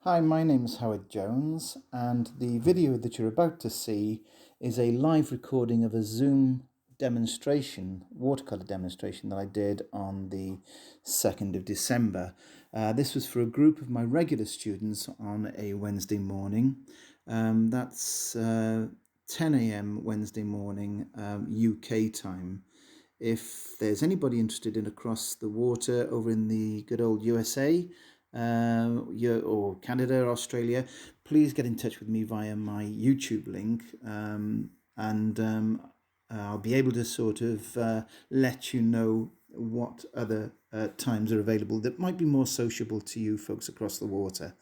Hi, my name's Howard Jones, and the video that you're about to see is a live recording of a Zoom demonstration, watercolor demonstration that I did on the 2nd of December. This was for a group of my regular students on a Wednesday morning. That's 10 a.m. Wednesday morning, UK time. If there's anybody interested in across the water over in the good old USA, or Canada, Australia, please get in touch with me via my YouTube link, and I'll be able to sort of let you know what other times are available that might be more sociable to you folks across the water.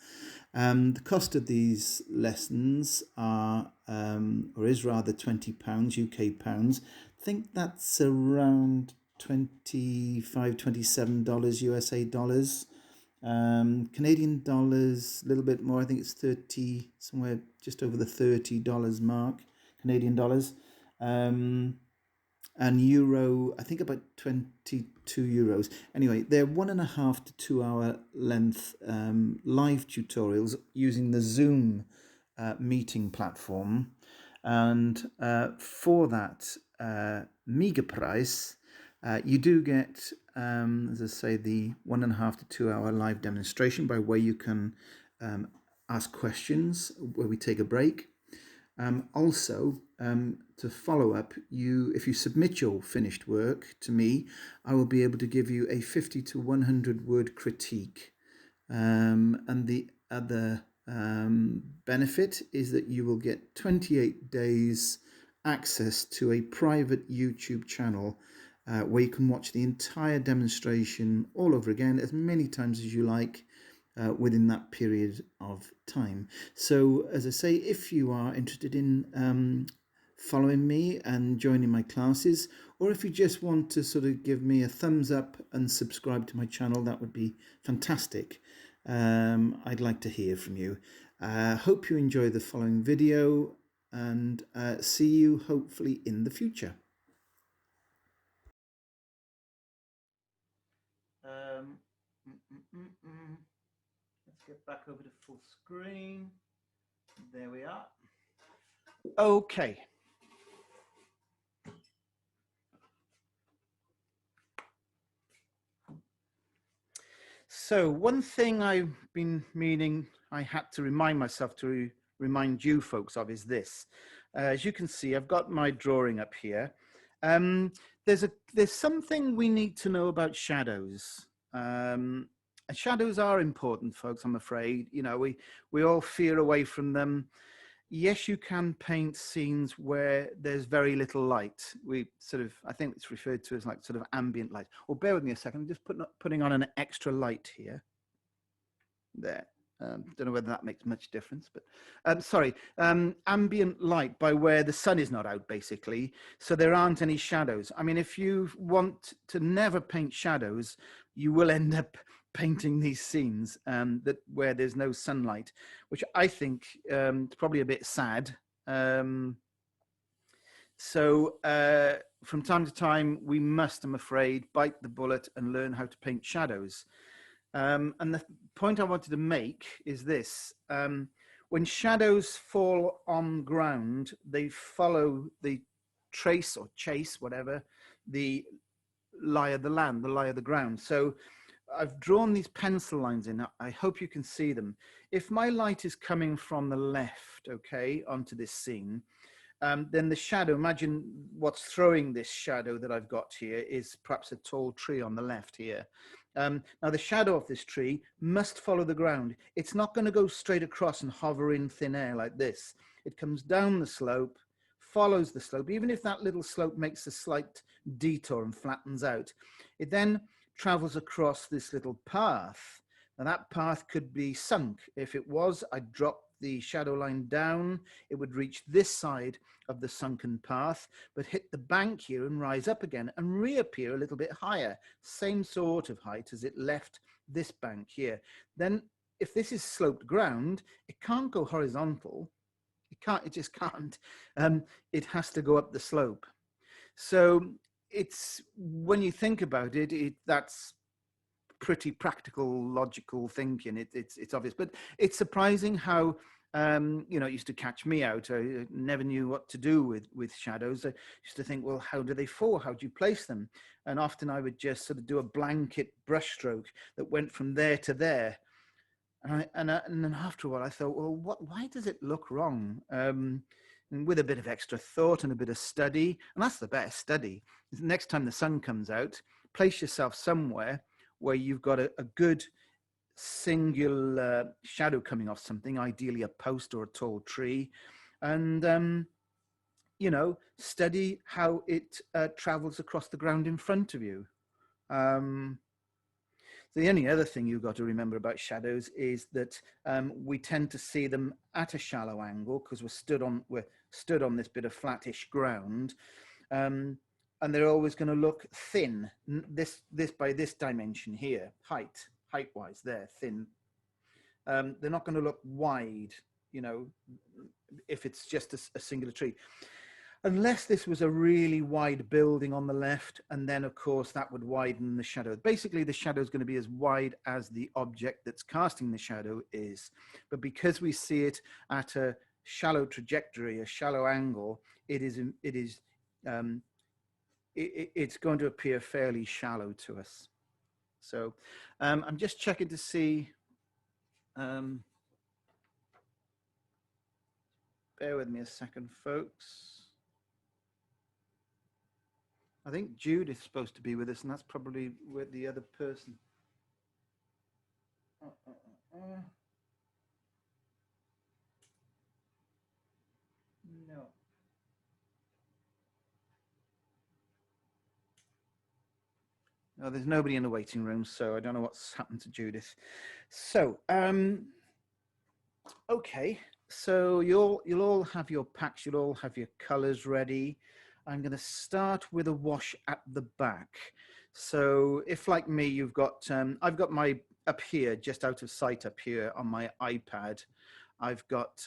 The cost of these lessons are, or is rather, £20 UK pounds. I think that's around $27 USA dollars. Canadian dollars, a little bit more. I think it's 30, somewhere just over the $30 mark, Canadian dollars. And euro, I think about 22 euros. Anyway, they're 1.5 to 2 hour length live tutorials using the Zoom meeting platform. And for that meager price, you do get, as I say, the 1.5 to 2 hour live demonstration by where you can ask questions where we take a break. Also, to follow up, if you submit your finished work to me, I will be able to give you a 50 to 100 word critique. And the other benefit is that you will get 28 days access to a private YouTube channel where you can watch the entire demonstration all over again as many times as you like within that period of time. So, as I say, if you are interested in following me and joining my classes, or if you just want to sort of give me a thumbs up and subscribe to my channel, that would be fantastic. I'd like to hear from you. Hope you enjoy the following video, and see you hopefully in the future. Let's get back over to full screen. There we are. Okay. So one thing I've been meaning I had to remind myself to remind you folks of is this. As you can see, I've got my drawing up here. There's something we need to know about shadows. Shadows are important, folks, I'm afraid. You know, we all fear away from them. Yes, you can paint scenes where there's very little light. We sort of, I think it's referred to as like sort of ambient light. Or bear with me a second, I'm just putting on an extra light here. There. Don't know whether that makes much difference, but sorry, ambient light by where the sun is not out, basically, so there aren't any shadows. I mean, if you want to never paint shadows, you will end up painting these scenes where there's no sunlight, which I think is probably a bit sad. So from time to time, we must, I'm afraid, bite the bullet and learn how to paint shadows. And the point I wanted to make is this. When shadows fall on ground, they follow the trace or chase, whatever, the lie of the land, the lie of the ground. So I've drawn these pencil lines in. I hope you can see them. If my light is coming from the left, okay, onto this scene, then the shadow, imagine what's throwing this shadow that I've got here is perhaps a tall tree on the left here. Now the shadow of this tree must follow the ground. It's not going to go straight across and hover in thin air like this. It comes down the slope, follows the slope, even if that little slope makes a slight detour and flattens out. It then travels across this little path. Now that path could be sunk. If it was, I'd drop the shadow line down, it would reach this side of the sunken path, but hit the bank here and rise up again and reappear a little bit higher, same sort of height as it left this bank here. Then if this is sloped ground, it can't go horizontal. It just can't. It has to go up the slope. So it's, when you think about it, that's pretty practical, logical thinking. It's obvious, but it's surprising how you know, it used to catch me out. I never knew what to do with shadows. I used to think, well, how do they fall? How do you place them? And often I would just sort of do a blanket brushstroke that went from there to there. And then after a while, I thought, well, why does it look wrong? And with a bit of extra thought and a bit of study, and that's the best study. Next time the sun comes out, place yourself somewhere where you've got a good singular shadow coming off something, ideally a post or a tall tree, and you know, study how it travels across the ground in front of you. The only other thing you've got to remember about shadows is that we tend to see them at a shallow angle because we're stood on this bit of flattish ground, and they're always going to look thin. This by this dimension here, height wise, they're thin. They're not going to look wide, you know, if it's just a singular tree. Unless this was a really wide building on the left, and then of course that would widen the shadow. Basically the shadow is going to be as wide as the object that's casting the shadow is. But because we see it at a shallow trajectory, a shallow angle, it's going to appear fairly shallow to us. So I'm just checking to see, bear with me a second, folks. I think Jude is supposed to be with us, and that's probably with the other person. No. No, there's nobody in the waiting room, so I don't know what's happened to Judith. So, okay. So you'll all have your packs, you'll all have your colors ready. I'm going to start with a wash at the back. So if, like me, you've got, I've got my, up here, just out of sight up here on my iPad, I've got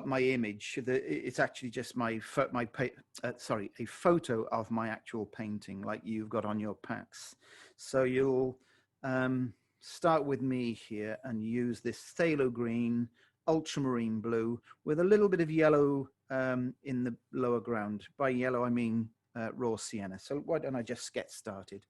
my image. It's actually just a photo of my actual painting, like you've got on your packs. So you'll start with me here and use this phthalo green, ultramarine blue with a little bit of yellow in the lower ground. By yellow, I mean raw sienna. So why don't I just get started?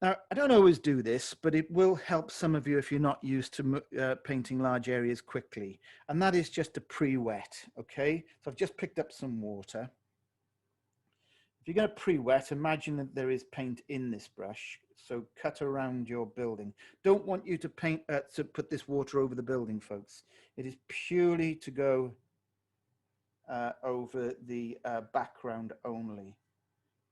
Now, I don't always do this, but it will help some of you if you're not used to painting large areas quickly. And that is just a pre-wet, okay? So I've just picked up some water. If you're going to pre-wet, imagine that there is paint in this brush. So cut around your building. Don't want you to paint to put this water over the building, folks. It is purely to go over the background only.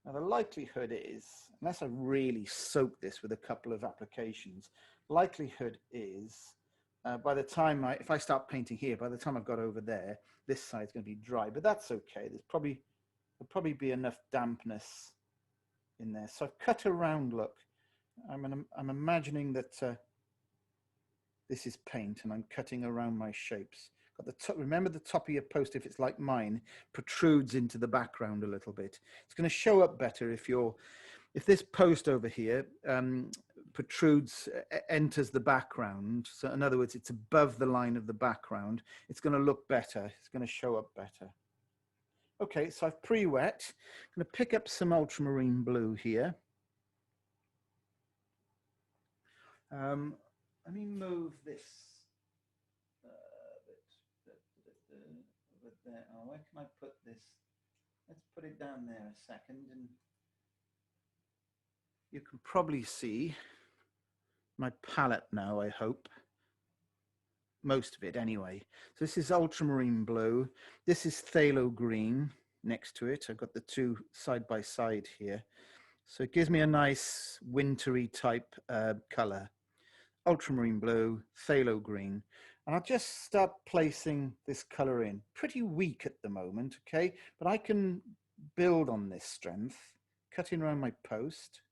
Now the likelihood is, unless I really soak this with a couple of applications, likelihood is by the time if I start painting here, by the time I've got over there, this side's going to be dry, but that's okay. There'll probably be enough dampness in there. So I've cut around, look, I'm imagining that this is paint and I'm cutting around my shapes. Got the top, remember the top of your post, if it's like mine, protrudes into the background a little bit. It's going to show up better if this post over here protrudes, enters the background. So in other words, it's above the line of the background. It's going to look better. It's going to show up better. Okay, so I've pre-wet. I'm going to pick up some ultramarine blue here. Let me move this. There. Oh, where can I put this? Let's put it down there a second, and you can probably see my palette now, I hope. Most of it anyway. So this is ultramarine blue. This is phthalo green next to it. I've got the two side by side here. So it gives me a nice wintry type color. Ultramarine blue, phthalo green. And I'll just start placing this color in. Pretty weak at the moment, okay? But I can build on this strength, cutting around my post.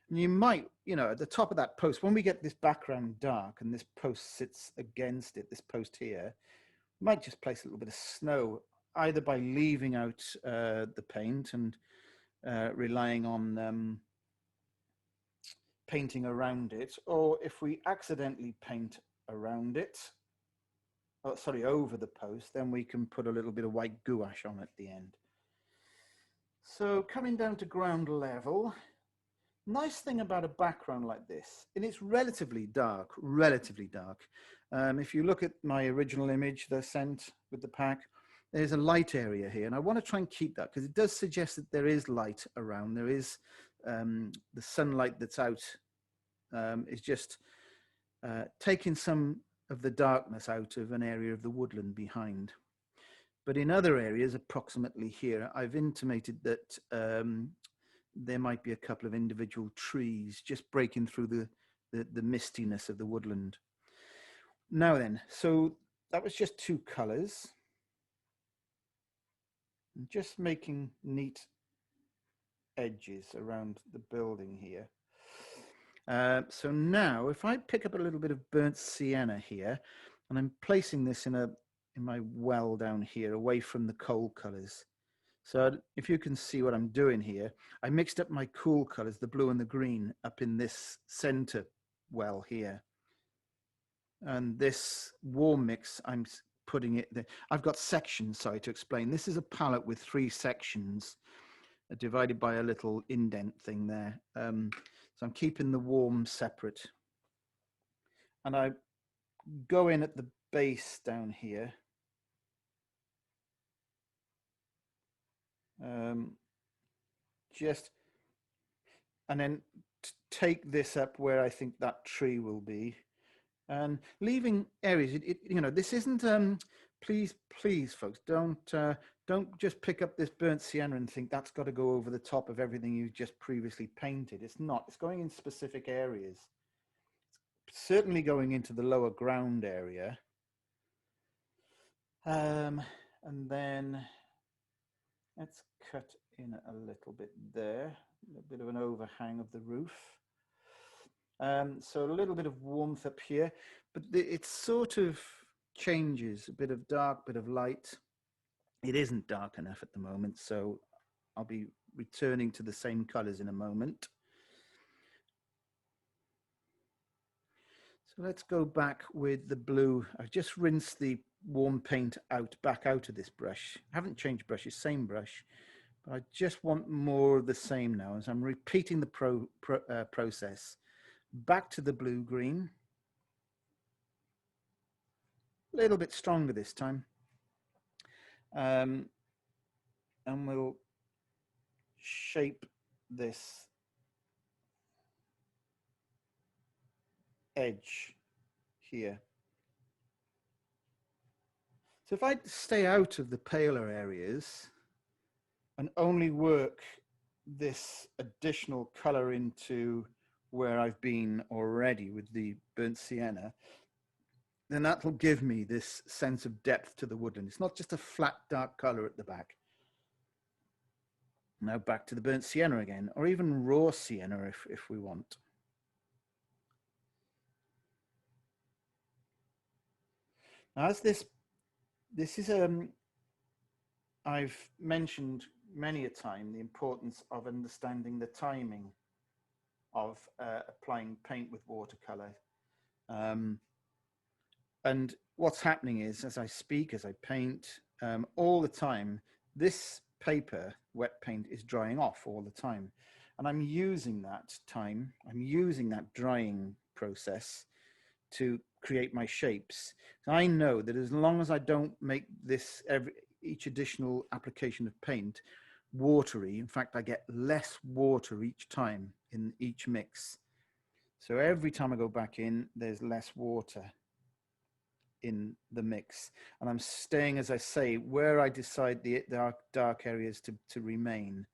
And you might, you know, at the top of that post, when we get this background dark and this post sits against it, this post here, you might just place a little bit of snow, either by leaving out the paint and relying on painting around it, or if we accidentally paint around it, oh, sorry, over the post, then we can put a little bit of white gouache on at the end. So coming down to ground level, nice thing about a background like this, and it's relatively dark, if you look at my original image they sent with the pack, there's a light area here, and I want to try and keep that because it does suggest that there is light around. There is the sunlight that's out is just taking some of the darkness out of an area of the woodland behind. But in other areas, approximately here, I've intimated that there might be a couple of individual trees just breaking through the mistiness of the woodland. Now then, so that was just two colours. Just making neat edges around the building here. So now if I pick up a little bit of burnt sienna here, and I'm placing this in my well down here away from the cold colours. So if you can see what I'm doing here, I mixed up my cool colours, the blue and the green, up in this centre well here. And this warm mix, I'm putting it there. I've got sections, sorry, to explain. This is a palette with 3 sections divided by a little indent thing there. So I'm keeping the warm separate. And I go in at the base down here. And then take this up where I think that tree will be, and leaving areas. You know, this isn't. Please, folks, don't just pick up this burnt sienna and think that's got to go over the top of everything you've just previously painted. It's not. It's going in specific areas. It's certainly going into the lower ground area. And then let's cut in a little bit there, a bit of an overhang of the roof. So a little bit of warmth up here, but it sort of changes, a bit of dark, bit of light. It isn't dark enough at the moment, so I'll be returning to the same colors in a moment. So let's go back with the blue. I've just rinsed the warm paint back out of this brush. I haven't changed brushes, same brush, but I just want more of the same now as I'm repeating the process. Back to the blue-green. A little bit stronger this time. And we'll shape this edge here. So if I stay out of the paler areas and only work this additional color into where I've been already with the burnt sienna, then that'll give me this sense of depth to the woodland. It's not just a flat dark color at the back. Now back to the burnt sienna again, or even raw sienna if we want. Now as this is I've mentioned many a time the importance of understanding the timing of applying paint with watercolor. And what's happening is, as I speak, as I paint, all the time, this paper, wet paint, is drying off all the time. And I'm using that time, I'm using that drying process to create my shapes. So I know that as long as I don't make this, each additional application of paint watery, in fact, I get less water each time in each mix. So every time I go back in, there's less water in the mix, and I'm staying, as I say, where I decide the dark areas to remain.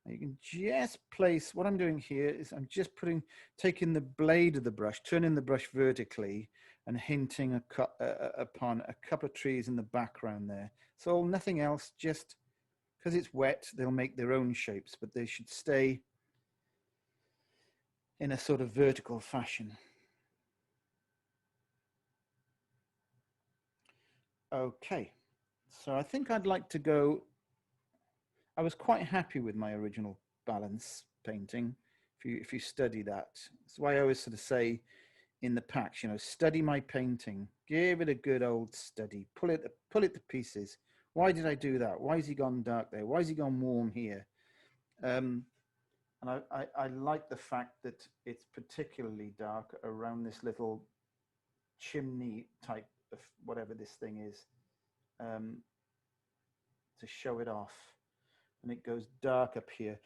You can just place, what I'm doing here is I'm just taking the blade of the brush, turning the brush vertically and hinting upon a couple of trees in the background there. So nothing else, just because it's wet, they'll make their own shapes, but they should stay in a sort of vertical fashion. Okay, so I think I'd like to go, I was quite happy with my original balance painting. If you study that, that's why I always sort of say in the packs, you know, study my painting, give it a good old study, pull it to pieces. Why did I do that? Why has he gone dark there? Why has he gone warm here? And I like the fact that it's particularly dark around this little chimney type of whatever this thing is, to show it off. And it goes dark up here.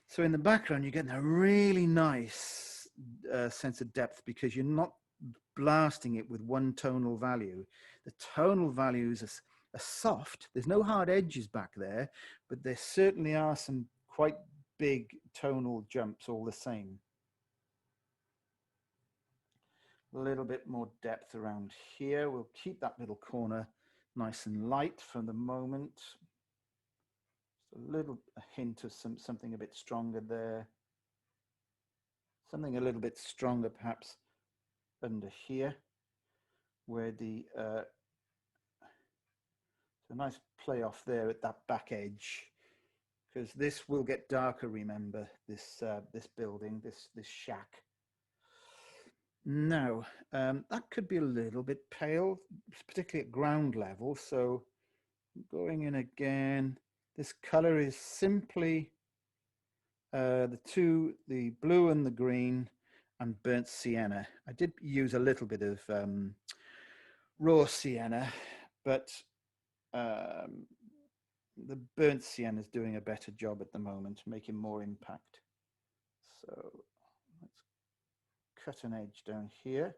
So in the background, you're getting a really nice sense of depth because you're not blasting it with one tonal value. The tonal values are soft. There's no hard edges back there, but there certainly are some quite big tonal jumps all the same. A little bit more depth around here. We'll keep that little corner nice and light for the moment. Just a hint of something a bit stronger there. Something a little bit stronger perhaps under here, where the a nice play off there at that back edge, because this will get darker. Remember this this building, this shack. Now that could be a little bit pale, particularly at ground level. So going in again, this color is simply the blue and the green and burnt sienna. I did use a little bit of raw sienna, but the burnt sienna is doing a better job at the moment, making more impact. So let's cut an edge down here,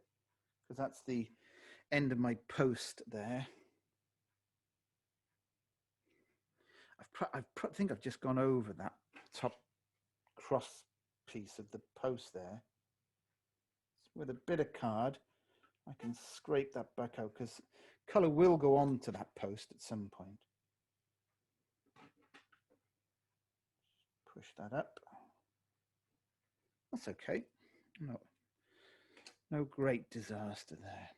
because that's the end of my post there. I think I've just gone over that top cross piece of the post there. With a bit of card, I can scrape that back out because colour will go on to that post at some point. Push that up. That's okay. No great disaster there.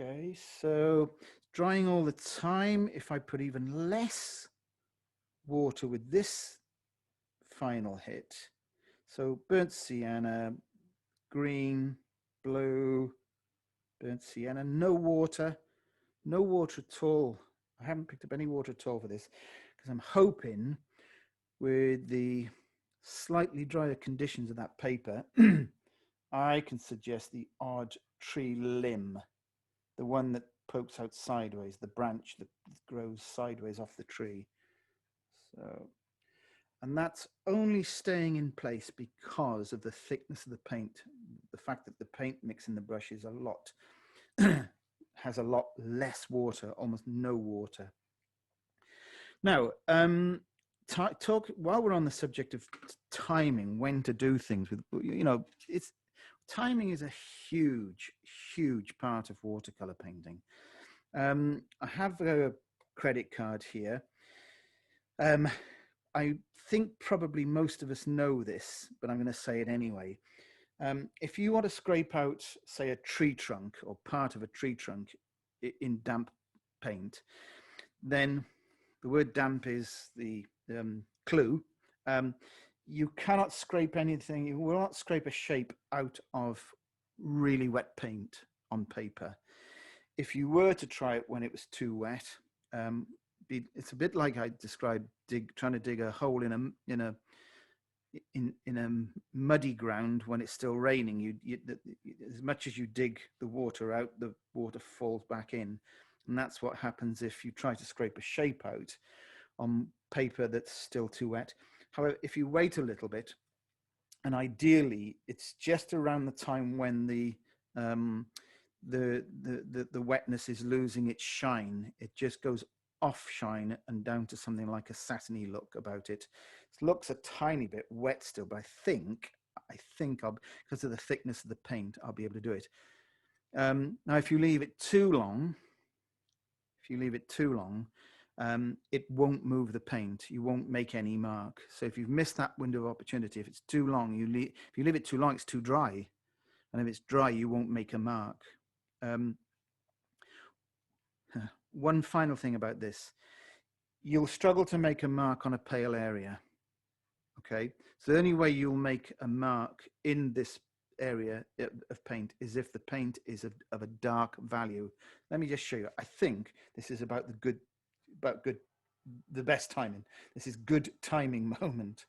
Okay, so drying all the time. If I put even less water with this final hit, so burnt sienna, green, blue, burnt sienna, no water at all. I haven't picked up any water at all for this because I'm hoping with the slightly drier conditions of that paper, I can suggest the odd tree limb, the one that pokes out sideways, the branch that grows sideways off the tree. So, and that's only staying in place because of the thickness of the paint, the fact that the paint mix in the brush is a lot, has a lot less water, almost no water. Now, talk while we're on the subject of timing, when to do things with, you know, timing is a huge part of watercolor painting. I have a credit card here. I think probably most of us know this, but I'm going to say it anyway. If you want to scrape out, say, a tree trunk or part of a tree trunk in damp paint, then the word damp is the clue. You cannot scrape anything. You will not scrape a shape out of really wet paint on paper. If you were to try it when it was too wet, it's a bit like I described trying to dig a hole in a muddy ground when it's still raining. As much as you dig the water out, the water falls back in, and that's what happens if you try to scrape a shape out on paper that's still too wet. However, if you wait a little bit, and ideally it's just around the time when the wetness is losing its shine, it just goes off shine and down to something like a satiny look about it. It looks a tiny bit wet still, but I think I'll, because of the thickness of the paint, I'll be able to do it. Now, if you leave it too long, it won't move the paint. You won't make any mark. So if you've missed that window of opportunity, if it's too long, if you leave it too long, it's too dry. And if it's dry, you won't make a mark. One final thing about this. you'll struggle to make a mark on a pale area. Okay, so the only way you'll make a mark in this area of paint is if the paint is of a dark value. Let me just show you. I think this is about the best timing. This is good timing moment.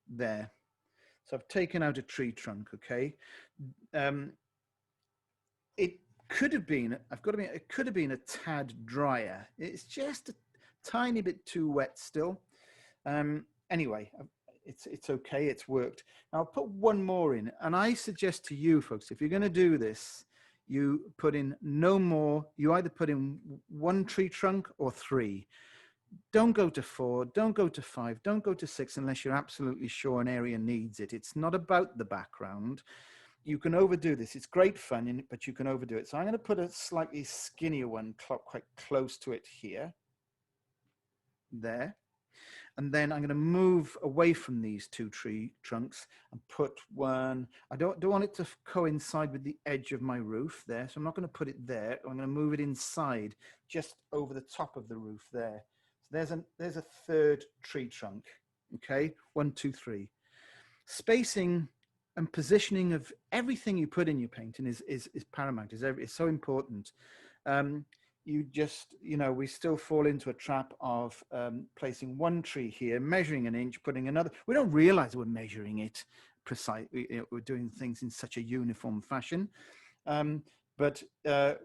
There. So I've taken out a tree trunk. Okay, it could have been. It could have been a tad drier. It's just a tiny bit too wet still. Anyway, it's okay, it's worked. Now I'll put one more in, and I suggest to you folks, if you're going to do this, you put in no more. You either put in 1 tree trunk or 3. Don't go to 4, don't go to 5, don't go to 6 unless you're absolutely sure an area needs it. It's not about the background. You can overdo this. It's great fun, but you can overdo it. So I'm going to put a slightly skinnier one quite close to it here. There. And then I'm going to move away from these 2 tree trunks and put one. I don't want it to coincide with the edge of my roof there. So I'm not going to put it there. I'm going to move it inside, just over the top of the roof there. So there's a 3rd tree trunk. Okay, 1, 2, 3. Spacing and positioning of everything you put in your painting is paramount. It's so important. You just, we still fall into a trap of placing 1 tree here, measuring an inch, putting another. We don't realize we're measuring it precisely. We're doing things in such a uniform fashion, but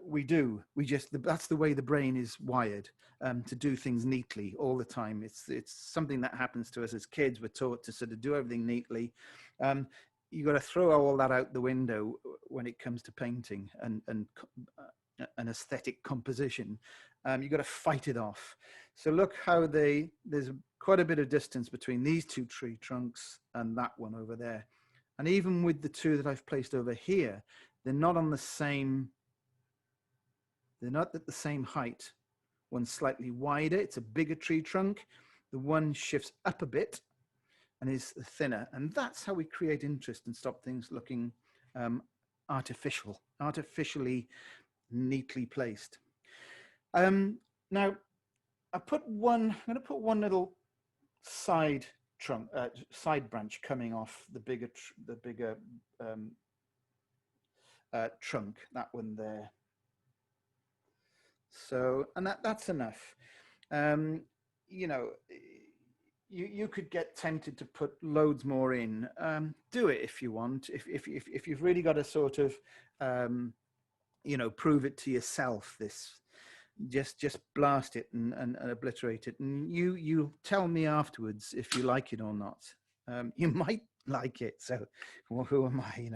we do. That's the way the brain is wired, to do things neatly all the time. It's something that happens to us as kids. We're taught to sort of do everything neatly. You got to throw all that out the window when it comes to painting and an aesthetic composition. You've got to fight it off. So look how there's quite a bit of distance between these 2 tree trunks and that one over there. And even with the 2 that I've placed over here, they're not at the same height. One's slightly wider, it's a bigger tree trunk. The one shifts up a bit and is thinner. And that's how we create interest and stop things looking artificially neatly placed. Now I'm going to put one little side branch coming off the bigger trunk, that one there. So, and that's enough. You could get tempted to put loads more in. Do it if you want. If you've really got to sort of prove it to yourself, just blast it and obliterate it, and you tell me afterwards if you like it or not. You might like it, so who am I?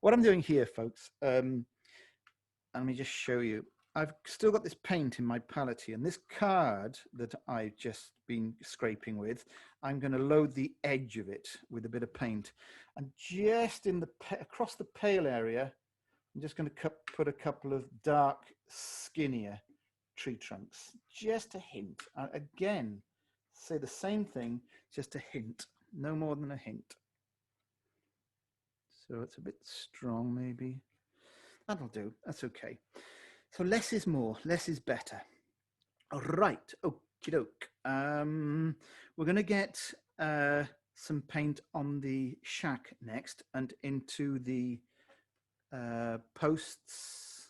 What I'm doing here, folks, let me just show you. I've still got this paint in my palette here, and this card that I've just been scraping with, I'm going to load the edge of it with a bit of paint, and just across the pale area, I'm just going to put a couple of dark, skinnier tree trunks. Just a hint. Again, say the same thing, just a hint. No more than a hint. So it's a bit strong, maybe. That'll do. That's okay. So less is more. Less is better. All right. Okie doke. We're going to get some paint on the shack next and into the posts.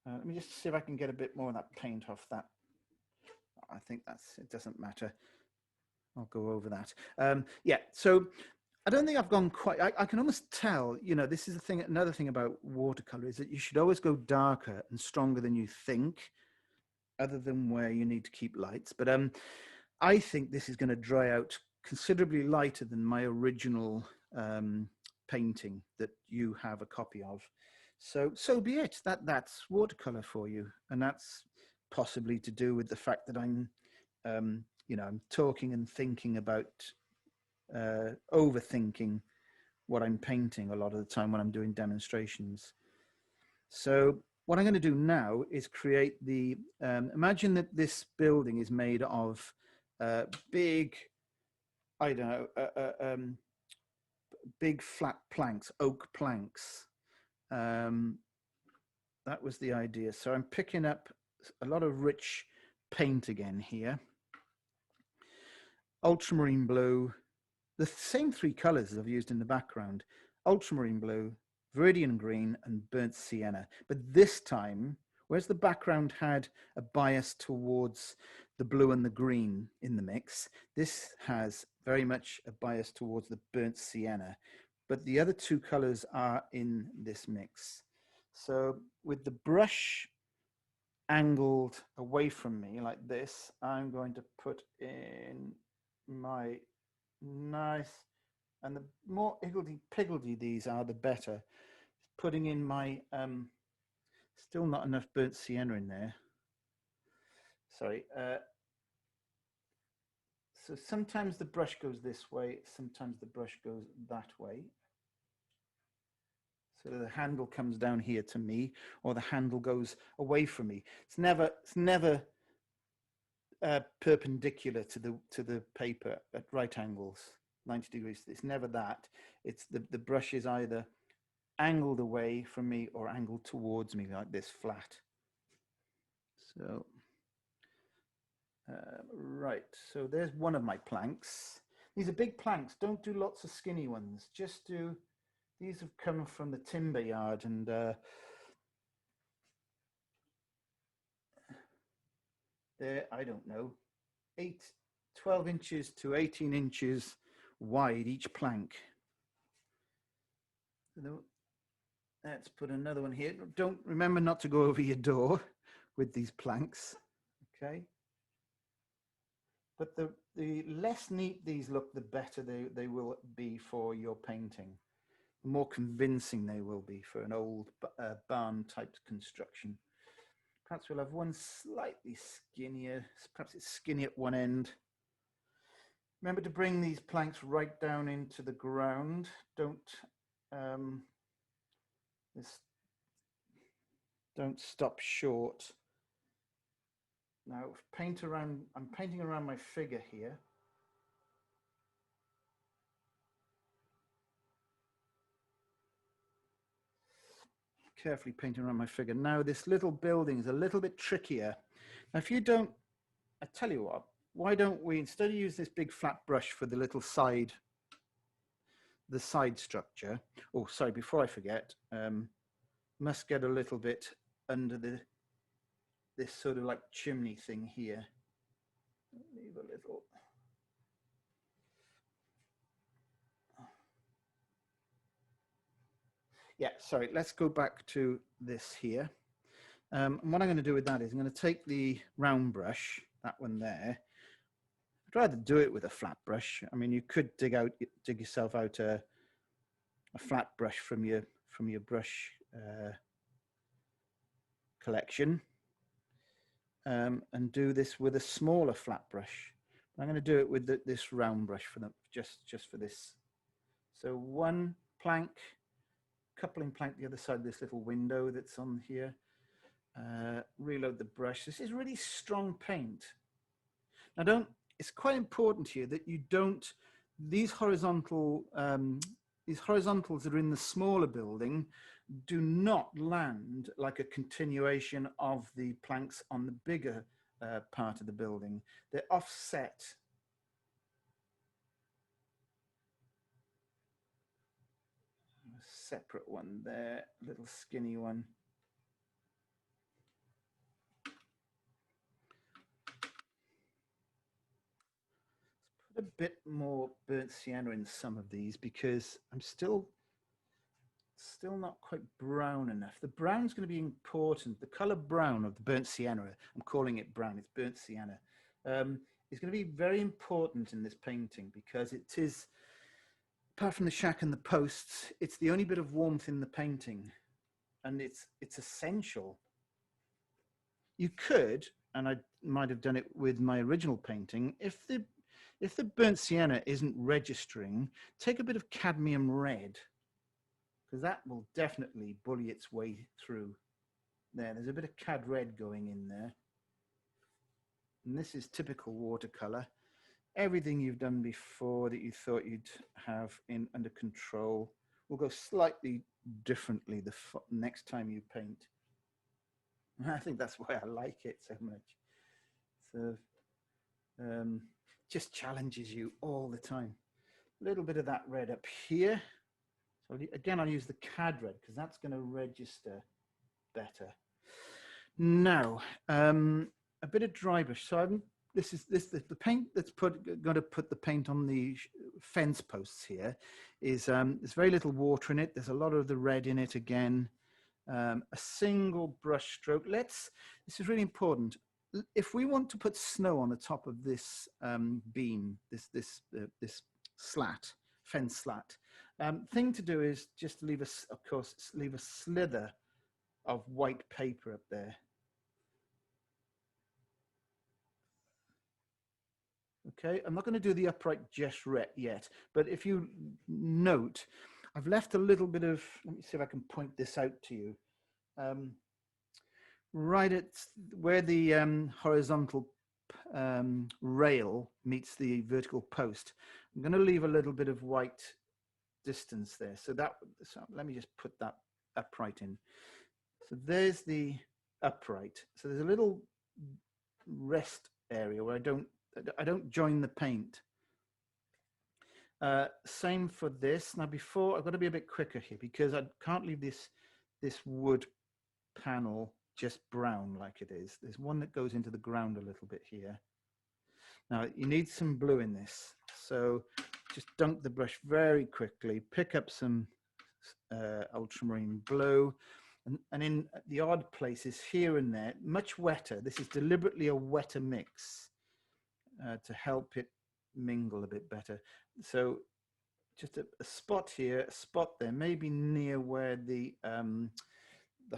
Let me just see if I can get a bit more of that paint off that. I think it doesn't matter. I'll go over that. Yeah, so I don't think I've gone quite, I can almost tell, this is another thing about watercolor is that you should always go darker and stronger than you think, other than where you need to keep lights. But I think this is going to dry out considerably lighter than my original painting that you have a copy of. So be it. That's watercolor for you, and that's possibly to do with the fact that I'm I'm talking and thinking about overthinking what I'm painting a lot of the time when I'm doing demonstrations. So what I'm going to do now is create the imagine that this building is made of big, I don't know, big flat planks, oak planks. That was the idea. So I'm picking up a lot of rich paint again here. Ultramarine blue, the same three colors as I've used in the background: ultramarine blue, viridian green, and burnt sienna. But this time, whereas the background had a bias towards the blue and the green in the mix, this has very much a bias towards the burnt sienna. But the other two colors are in this mix. So with the brush angled away from me like this, I'm going to put in my nice, and the more higgledy-piggledy these are, the better. Putting in my, still not enough burnt sienna in there. Sorry. So sometimes the brush goes this way, sometimes the brush goes that way. So the handle comes down here to me, or the handle goes away from me. It's never perpendicular to the paper at right angles, 90 degrees. It's never that. It's the brush is either angled away from me or angled towards me like this, flat. So right, so there's one of my planks. These are big planks. Don't do lots of skinny ones. Just do, these have come from the timber yard, and they're, I don't know, 12 inches to 18 inches wide each plank. Let's put another one here. Don't remember not to go over your door with these planks, okay? But the less neat these look, the better they will be for your painting. The more convincing they will be for an old barn type construction. Perhaps we'll have one slightly skinnier, perhaps it's skinny at one end. Remember to bring these planks right down into the ground. Don't stop short. Now I'm painting around my figure here. Carefully painting around my figure. Now this little building is a little bit trickier. Now if you don't, I tell you what, why don't we, instead of use this big flat brush for the little side, the side structure, oh sorry, before I forget, must get a little bit under this sort of like chimney thing here. Leave a little. Yeah, sorry, let's go back to this here. And what I'm going to do with that is I'm going to take the round brush, that one there. I'd rather do it with a flat brush. I mean, you could dig yourself out a flat brush from your brush collection, and do this with a smaller flat brush. I'm going to do it with this round brush for just for this. So one plank, coupling plank the other side of this little window that's on here. Reload the brush. This is really strong paint. Now it's quite important here that you don't, these horizontals that are in the smaller building do not land like a continuation of the planks on the bigger part of the building. They're offset. A separate one there, a little skinny one. A bit more burnt sienna in some of these because I'm still not quite brown enough. The brown's going to be important. The color brown of the burnt sienna, I'm calling it brown, it's burnt sienna, is going to be very important in this painting because it is, apart from the shack and the posts, it's the only bit of warmth in the painting, and it's essential. You could, and I might have done it with my original painting, if the burnt sienna isn't registering, take a bit of cadmium red, because that will definitely bully its way through. There's a bit of cad red going in there. And this is typical watercolor. Everything you've done before that you thought you'd have under control will go slightly differently the next time you paint. I think that's why I like it so much. So just challenges you all the time. A little bit of that red up here. So again, I'll use the CAD red because that's going to register better. Now, a bit of dry brush. So the paint that's going to put the paint on the fence posts here is there's very little water in it. There's a lot of the red in it again. A single brush stroke. This is really important. If we want to put snow on the top of this beam, this slat, fence slat, thing to do is just leave a slither of white paper up there. Okay, I'm not going to do the upright just yet, but if you note, I've left a little bit of, let me see if I can point this out to you. Right at where the horizontal rail meets the vertical post, I'm going to leave a little bit of white distance there. So let me just put that upright in. So there's the upright. So there's a little rest area where I don't join the paint. Same for this. Now before, I've got to be a bit quicker here because I can't leave this wood panel just brown like it is. There's one that goes into the ground a little bit here. Now you need some blue in this. So just dunk the brush very quickly, pick up some ultramarine blue, and in the odd places here and there, much wetter. This is deliberately a wetter mix to help it mingle a bit better. So just a spot here, a spot there, maybe near where the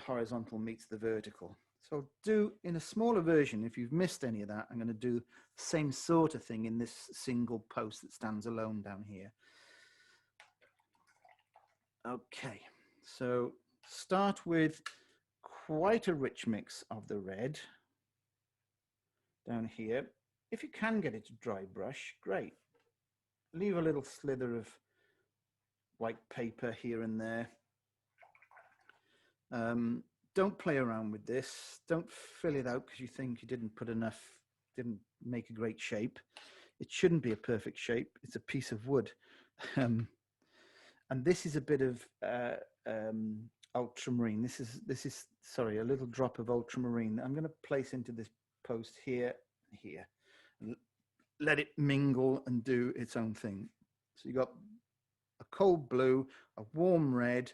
horizontal meets the vertical. So I'll do in a smaller version, if you've missed any of that, I'm going to do the same sort of thing in this single post that stands alone down here. Okay, so start with quite a rich mix of the red down here. If you can get it to dry brush, great. Leave a little slither of white paper here and there. Don't play around with this. Don't fill it out because you think you didn't put enough, didn't make a great shape. It shouldn't be a perfect shape. It's a piece of wood. And this is a bit of ultramarine. This is sorry, a little drop of ultramarine. I'm going to place into this post here, here, and let it mingle and do its own thing. So you got a cold blue, a warm red,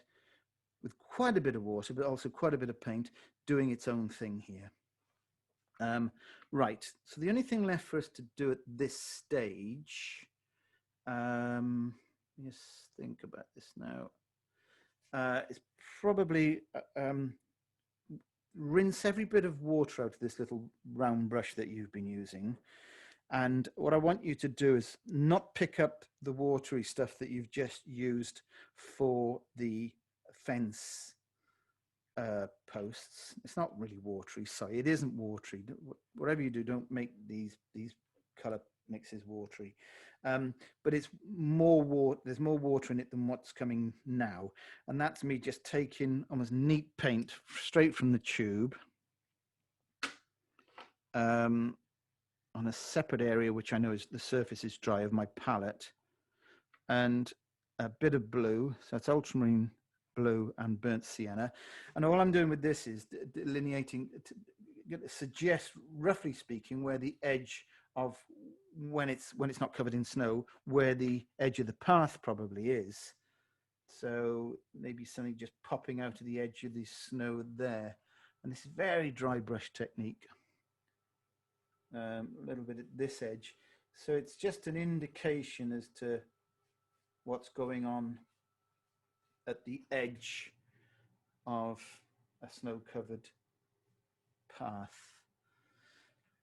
with quite a bit of water, but also quite a bit of paint doing its own thing here. Right, so the only thing left for us to do at this stage, just think about this now, is probably rinse every bit of water out of this little round brush that you've been using. And what I want you to do is not pick up the watery stuff that you've just used for the fence posts. It's not really watery, sorry, it isn't watery. Whatever you do, don't make these color mixes watery. But it's more water, there's more water in it than what's coming now. And that's me just taking almost neat paint straight from the tube on a separate area, which I know is the surface is dry of my palette, and a bit of blue. So it's ultramarine blue and burnt sienna. And all I'm doing with this is delineating, to suggest, roughly speaking, where the edge of, when it's not covered in snow, where the edge of the path probably is. So maybe something just popping out of the edge of the snow there. And this is very dry brush technique. A little bit at this edge. So it's just an indication as to what's going on at the edge of a snow-covered path.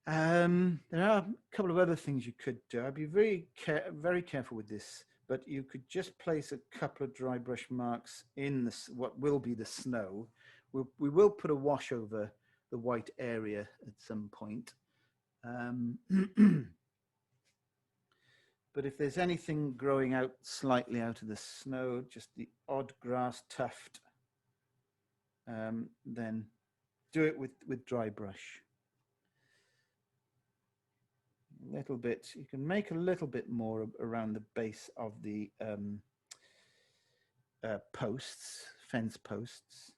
There are a couple of other things you could do. I'd be very careful with this, but you could just place a couple of dry brush marks in this, what will be the snow. We will put a wash over the white area at some point. But if there's anything growing out slightly out of the snow, just the odd grass tuft, then do it with dry brush. A little bit, you can make a little bit more around the base of the posts, fence posts.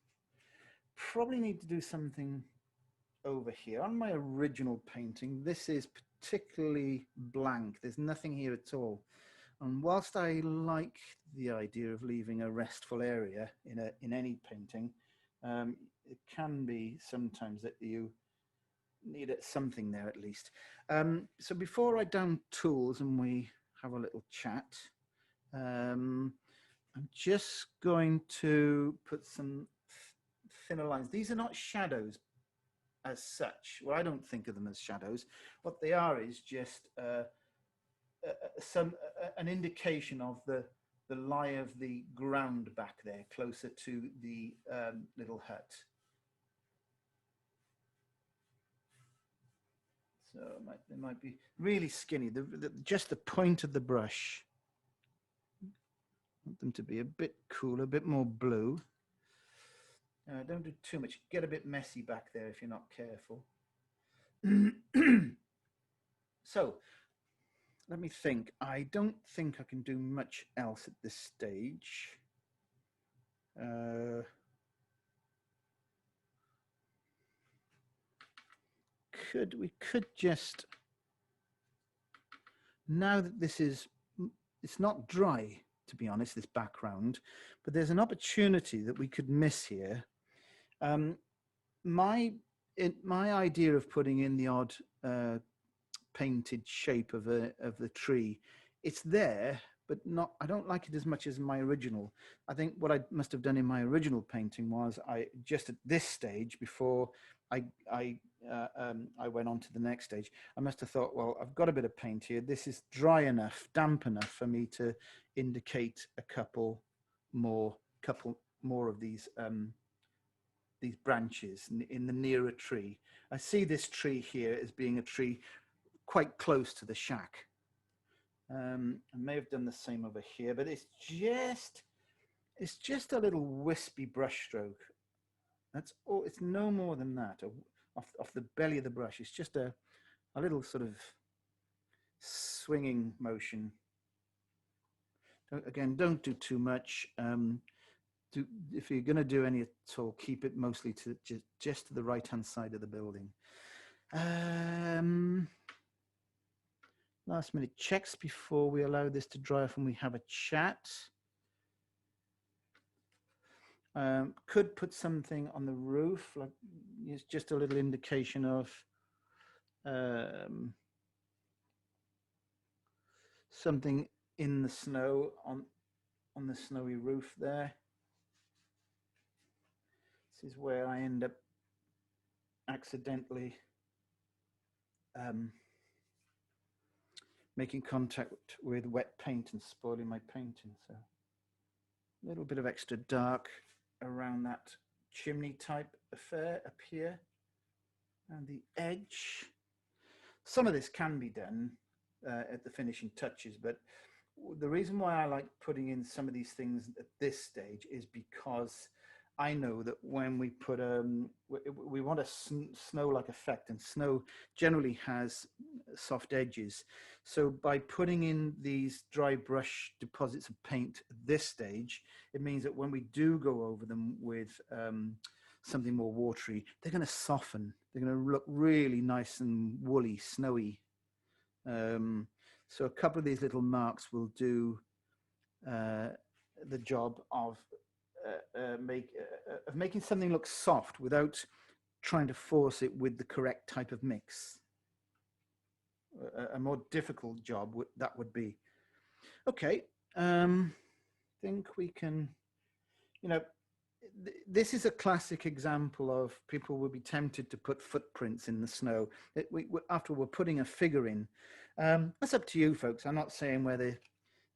Probably need to do something over here. On my original painting, this is particularly blank. There's nothing here at all. And whilst I like the idea of leaving a restful area in any painting, it can be sometimes that you need something there at least. So before I down tools and we have a little chat, I'm just going to put some thinner lines. These are not shadows as such. Well, I don't think of them as shadows. What they are is just an indication of the lie of the ground back there, closer to the little hut. So they might be really skinny. Just the point of the brush. I want them to be a bit cooler, a bit more blue. Don't do too much. Get a bit messy back there if you're not careful. So let me think. I don't think I can do much else at this stage. We could just, now that it's not dry, to be honest, this background, but there's an opportunity that we could miss here. My idea of putting in the odd painted shape of the tree, it's there, but not. I don't like it as much as my original. I think what I must have done in my original painting was I just at this stage before I went on to the next stage, I must have thought, well, I've got a bit of paint here. This is dry enough, damp enough for me to indicate a couple more of these branches in the nearer tree. I see this tree here as being a tree quite close to the shack. I may have done the same over here, but it's just a little wispy brush stroke. That's all. It's no more than that. Off the belly of the brush, it's just a little sort of swinging motion. Again, don't do too much. If you're going to do any at all, keep it mostly to just to the right-hand side of the building. Last minute checks before we allow this to dry off and we have a chat. Could put something on the roof, like it's just a little indication of something in the snow on the snowy roof there. This is where I end up accidentally making contact with wet paint and spoiling my painting. So a little bit of extra dark around that chimney type affair up here and the edge. Some of this can be done at the finishing touches, but the reason why I like putting in some of these things at this stage is because I know that when we put we want a snow-like effect, and snow generally has soft edges. So by putting in these dry brush deposits of paint at this stage, it means that when we do go over them with something more watery, they're going to soften. They're going to look really nice and woolly, snowy. So a couple of these little marks will do the job of making something look soft without trying to force it with the correct type of mix. A more difficult job that would be. Okay, think we can, this is a classic example of people will be tempted to put footprints in the snow. After we're putting a figure in, that's up to you folks. I'm not saying whether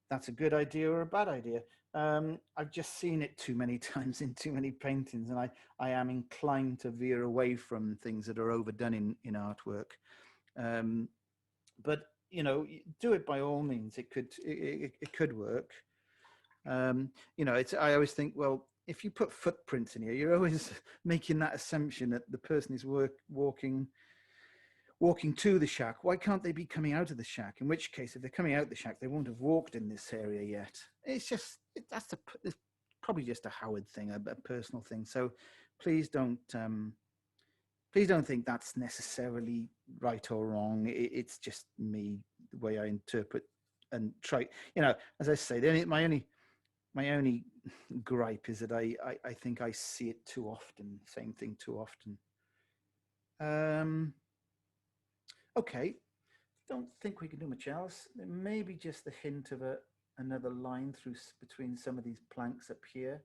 that's a good idea or a bad idea. I've just seen it too many times in too many paintings, and I am inclined to veer away from things that are overdone in artwork. But do it by all means. It could work. I always think, well, if you put footprints in here, you're always making that assumption that the person is walking to the shack. Why can't they be coming out of the shack? In which case, if they're coming out the shack, they won't have walked in this area yet. It's just, it's probably just a Howard thing, a personal thing. So please don't think that's necessarily right or wrong. It's just me, the way I interpret and try. You know, as I say, my only gripe is that I think I see it too often. Same thing too often. Okay, don't think we can do much else. There may be just the hint of another line between some of these planks up here.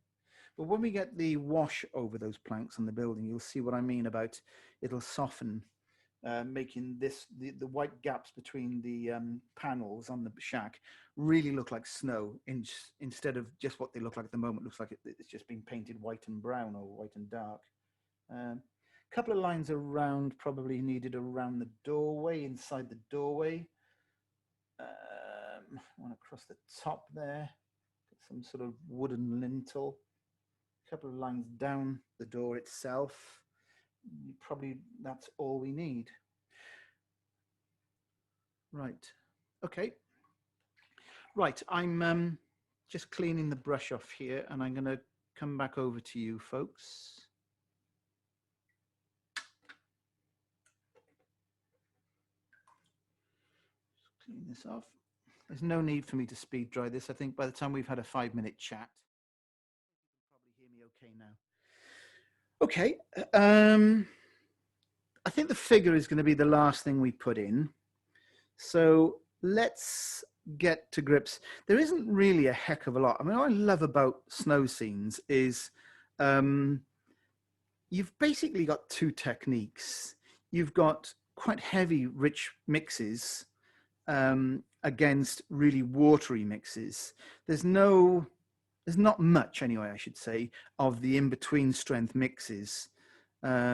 But when we get the wash over those planks on the building, you'll see what I mean about it'll soften, making the white gaps between the panels on the shack really look like snow instead of just what they look like at the moment. Looks like it's just been painted white and brown or white and dark. Couple of lines around, probably needed around the doorway, inside the doorway. One across the top there, some sort of wooden lintel. A couple of lines down the door itself. Probably that's all we need. Right, okay. Right, I'm just cleaning the brush off here, and I'm gonna come back over to you folks. Clean this off. There's no need for me to speed dry this. I think by the time we've had a 5-minute chat, you can probably hear me okay now. Okay, I think the figure is going to be the last thing we put in. So let's get to grips. There isn't really a heck of a lot. I mean, what I love about snow scenes is you've basically got two techniques. You've got quite heavy, rich mixes against really watery mixes. There's not much anyway, I should say, of the in-between strength mixes. But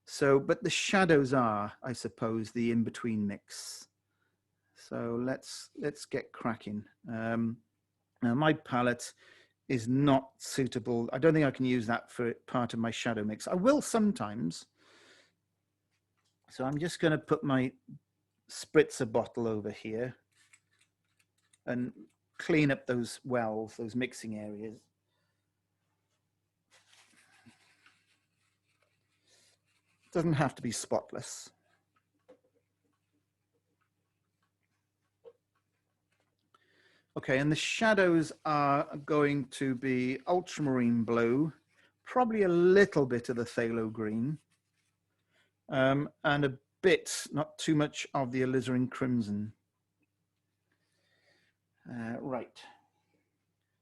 the shadows are, I suppose, the in-between mix. So let's get cracking. Now my palette is not suitable. I don't think I can use that for part of my shadow mix. I will sometimes. So I'm just going to put my spritzer bottle over here and clean up those wells, those mixing areas. Doesn't have to be spotless. Okay, and the shadows are going to be ultramarine blue, probably a little bit of the phthalo green, and a bit, not too much, of the alizarin crimson. Right.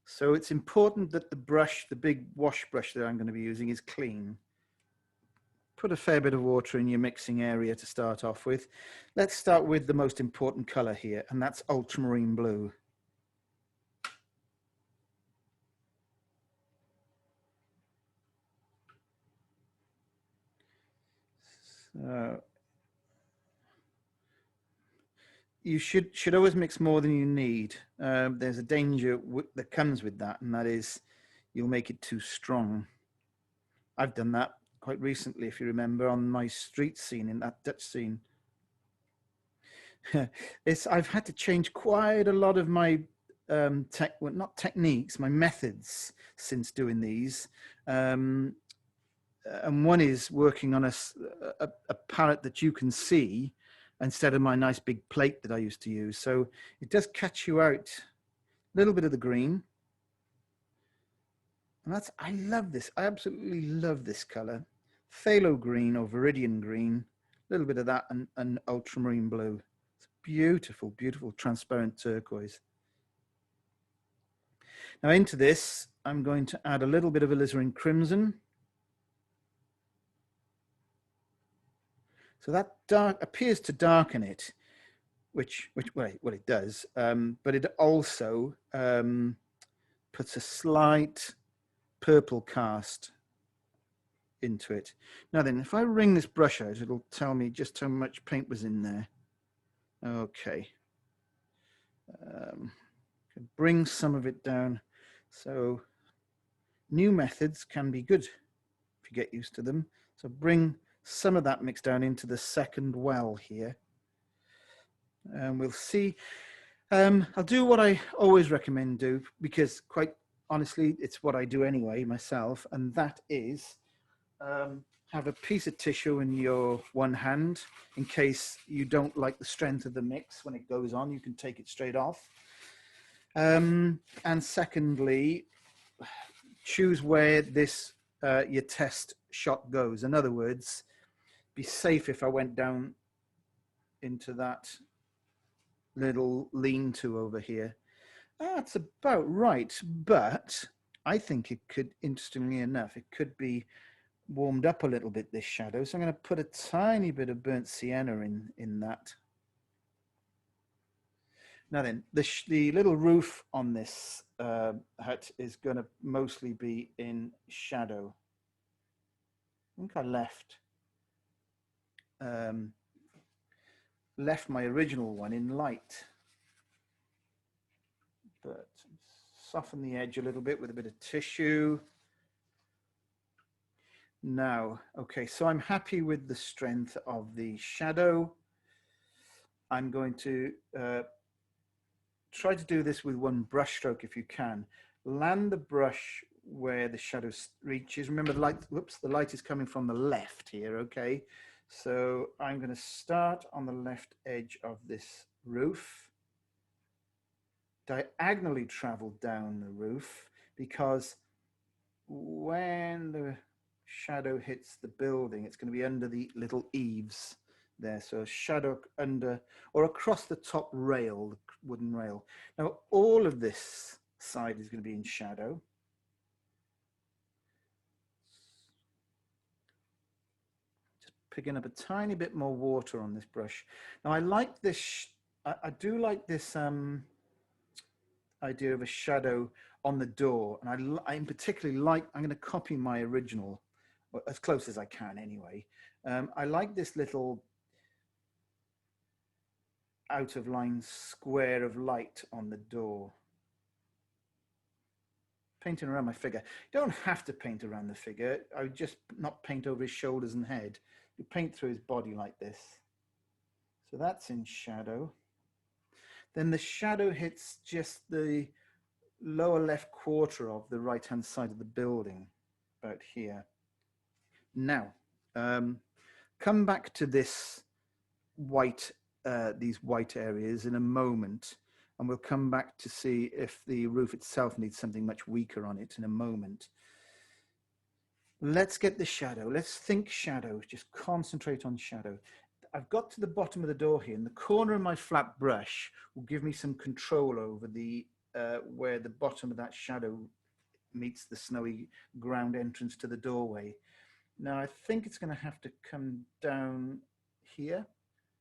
So it's important that the brush, the big wash brush that I'm going to be using, is clean. Put a fair bit of water in your mixing area to start off with. Let's start with the most important color here, and that's ultramarine blue. So you should always mix more than you need. There's a danger that comes with that, and that is you'll make it too strong. I've done that quite recently, if you remember, on my street scene, in that Dutch scene. I've had to change quite a lot of my not techniques, my methods since doing these. And one is working on a palette that you can see instead of my nice big plate that I used to use. So it does catch you out. A little bit of the green. And I love this. I absolutely love this color. Phthalo green or viridian green, a little bit of that, and ultramarine blue. It's beautiful, beautiful transparent turquoise. Now into this, I'm going to add a little bit of alizarin crimson. So that appears to darken it, which well it does, but it also puts a slight purple cast into it. Now then, if I wring this brush out, it'll tell me just how much paint was in there. Okay. Bring some of it down. So New methods can be good if you get used to them. So bring some of that mix down into the second well here. And we'll see. I'll do what I always recommend do, because quite honestly, it's what I do anyway myself, and that is have a piece of tissue in your one hand in case you don't like the strength of the mix when it goes on. You can take it straight off. And secondly, choose where this your test shot goes. In other words, be safe if I went down into that little lean-to over here. That's about right, but I think it could, interestingly enough, it could be warmed up a little bit, this shadow. So I'm going to put a tiny bit of burnt sienna in that. Now then, the little roof on this hut is going to mostly be in shadow. I think I left my original one in light, but soften the edge a little bit with a bit of tissue. Now, okay, so I'm happy with the strength of the shadow. I'm going to try to do this with one brush stroke if you can. Land the brush where the shadow reaches. Remember, the light, whoops, the light is coming from the left here, okay? So I'm going to start on the left edge of this roof, diagonally travel down the roof, because when the shadow hits the building, it's going to be under the little eaves there. So shadow under or across the top rail, the wooden rail. Now all of this side is going to be in shadow. Just picking up a tiny bit more water on this brush. Now I like this, I do like this idea of a shadow on the door, and I particularly like, I'm going to copy my original, as close as I can anyway. I like this little out of line square of light on the door. Painting around my figure. You don't have to paint around the figure. I would just not paint over his shoulders and head. You paint through his body like this. So that's in shadow. Then the shadow hits just the lower left quarter of the right hand side of the building, about here. Now, come back to this white, these white areas in a moment, and we'll come back to see if the roof itself needs something much weaker on it in a moment. Let's get the shadow. Let's think shadow. Just concentrate on shadow. I've got to the bottom of the door here, and the corner of my flat brush will give me some control over the where the bottom of that shadow meets the snowy ground entrance to the doorway. Now I think it's going to have to come down here.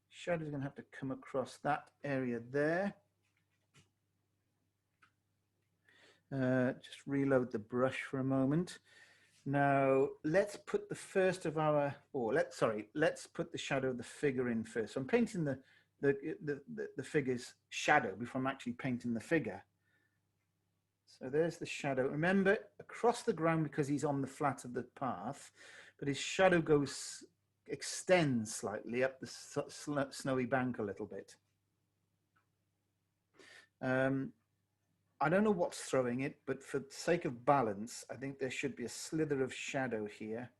Shadow's going to have to come across that area there. Just reload the brush for a moment. Now let's put the first of our, or let's put the shadow of the figure in first. So I'm painting the figure's shadow before I'm actually painting the figure. So there's the shadow. Remember, across the ground because he's on the flat of the path, but his shadow extends slightly up the snowy bank a little bit. I don't know what's throwing it, but for the sake of balance, I think there should be a slither of shadow here.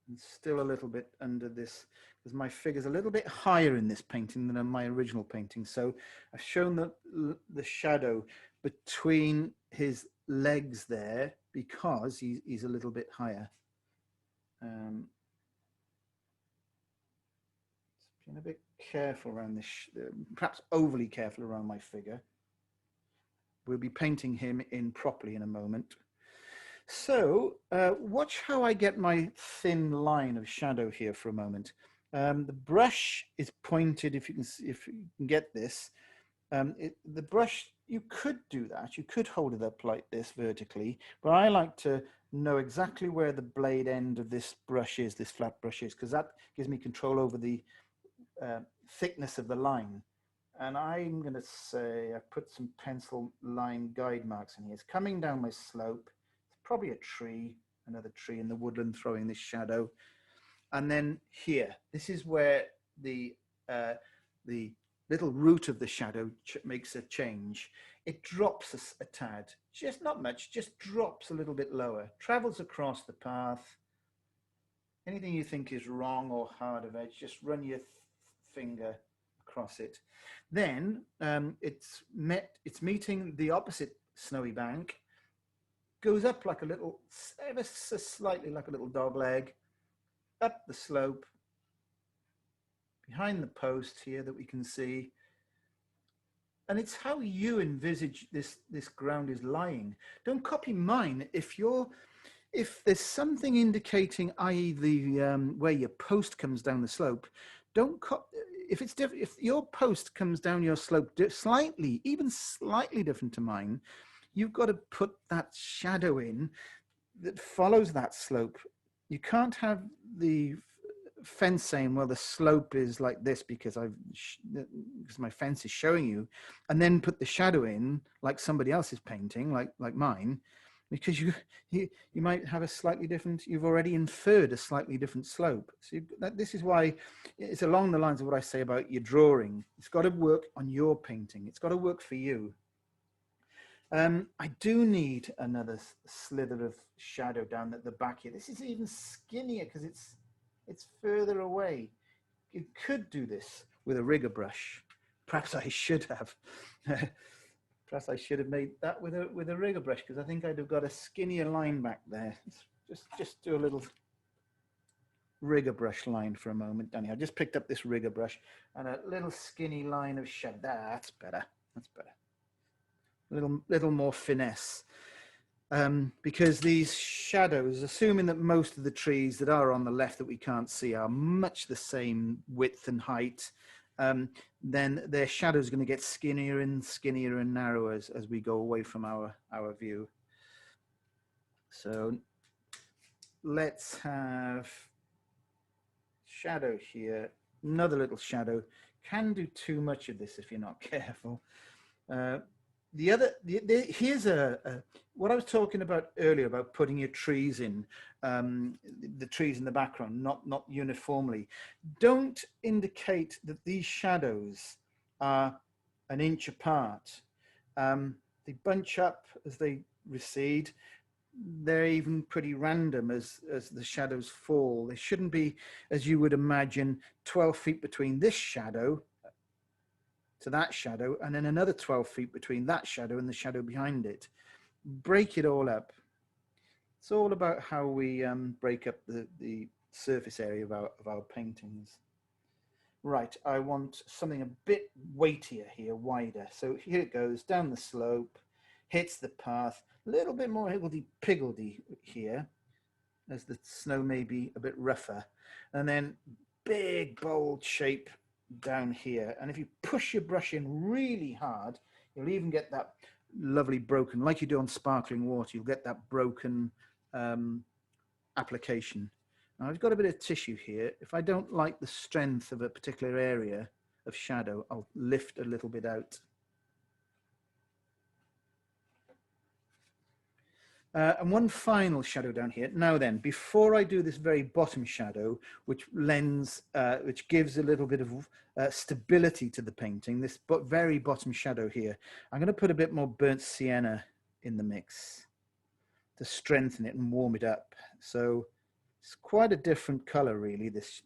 And still a little bit under this, because my figure's a little bit higher in this painting than in my original painting. So I've shown the shadow between his legs there because he's a little bit higher. Being a bit careful around this, perhaps overly careful around my figure. We'll be painting him in properly in a moment. So watch how I get my thin line of shadow here for a moment. The brush is pointed, if you can get this. The brush, you could do that. You could hold it up like this vertically, but I like to know exactly where the blade end of this brush is, this flat brush is, because that gives me control over the thickness of the line. And I'm going to say I put some pencil line guide marks in here. It's coming down my slope. It's probably a tree, another tree in the woodland throwing this shadow. And then here, this is where the little root of the shadow makes a change. It drops a tad, just not much, just drops a little bit lower, travels across the path. Anything you think is wrong or hard of edge, just run your finger across it. Then it's meeting the opposite snowy bank, goes up like a little, ever so slightly like a little dog leg, up the slope, behind the post here that we can see. And it's how you envisage this ground is lying. Don't copy mine. If there's something indicating, i.e. the where your post comes down the slope, don't if it's different. If your post comes down your slope slightly, even slightly different to mine, you've got to put that shadow in that follows that slope. You can't have the fence saying, well, the slope is like this because my fence is showing you, and then put the shadow in like somebody else is painting, like mine, because you might have a slightly different, you've already inferred a slightly different slope. So this is why it's along the lines of what I say about your drawing. It's got to work on your painting. It's got to work for you. I do need another slither of shadow down at the back here. This is even skinnier because it's further away. You could do this with a rigger brush. Perhaps I should have. Perhaps I should have made that with a rigger brush, because I think I'd have got a skinnier line back there. Just do a little rigger brush line for a moment, Danny. I just picked up this rigger brush and a little skinny line of shadow. That's better. That's better. A little more finesse. Because these shadows, assuming that most of the trees that are on the left that we can't see are much the same width and height, then their shadows are going to get skinnier and narrower as we go away from our view. So let's have shadow here, another little shadow. Can do too much of this if you're not careful. Here's what I was talking about earlier about putting your trees in, the trees in the background, not uniformly. Don't indicate that these shadows are an inch apart. They bunch up as they recede. They're even pretty random as the shadows fall. They shouldn't be, as you would imagine, 12 feet between this shadow to that shadow, and then another 12 feet between that shadow and the shadow behind it. Break it all up. It's all about how we break up the surface area of our paintings. Right, I want something a bit weightier here, wider. So here it goes, down the slope, hits the path, a little bit more higgledy-piggledy here, as the snow may be a bit rougher. And then big, bold shape down here. And if you push your brush in really hard, you'll even get that lovely broken, like you do on sparkling water, you'll get that broken application. Now I've got a bit of tissue here. If I don't like the strength of a particular area of shadow, I'll lift a little bit out. And one final shadow down here. Now then, before I do this very bottom shadow, which gives a little bit of stability to the painting, this very bottom shadow here, I'm going to put a bit more burnt sienna in the mix to strengthen it and warm it up. So it's quite a different color, really, this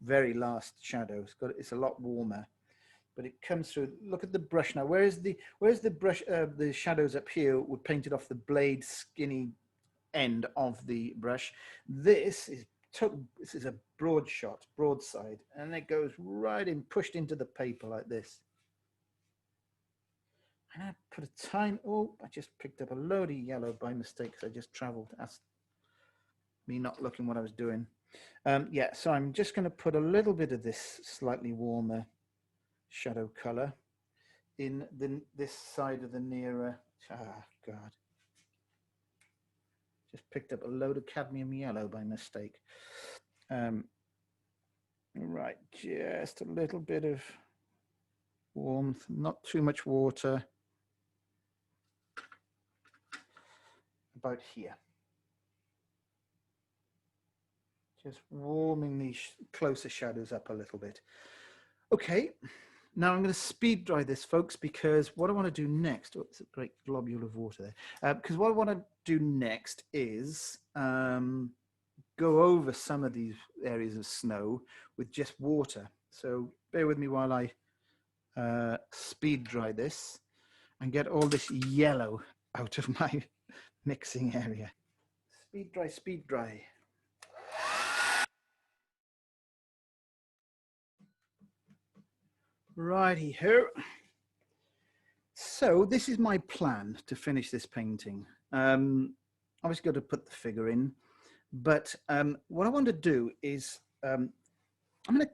very last shadow. It's a lot warmer. But it comes through. Look at the brush now. Where's the brush? The shadows up here were painted off the blade skinny end of the brush. This is a broad shot, broadside, and it goes right in, pushed into the paper like this. And I put a tiny. Oh, I just picked up a load of yellow by mistake because I just travelled. That's me not looking what I was doing. Yeah, so I'm just going to put a little bit of this slightly warmer shadow color in this side of the nearer. God, just picked up a load of cadmium yellow by mistake. Right, just a little bit of warmth, not too much water. About here. Just warming these closer shadows up a little bit. Okay, now I'm going to speed dry this, folks, because what I want to do next, oh, it's a great globule of water there, because what I want to do next is go over some of these areas of snow with just water. So bear with me while I speed dry this and get all this yellow out of my mixing area. Speed dry, speed dry. Righty ho. So this is my plan to finish this painting. Obviously got to put the figure in, but what I want to do is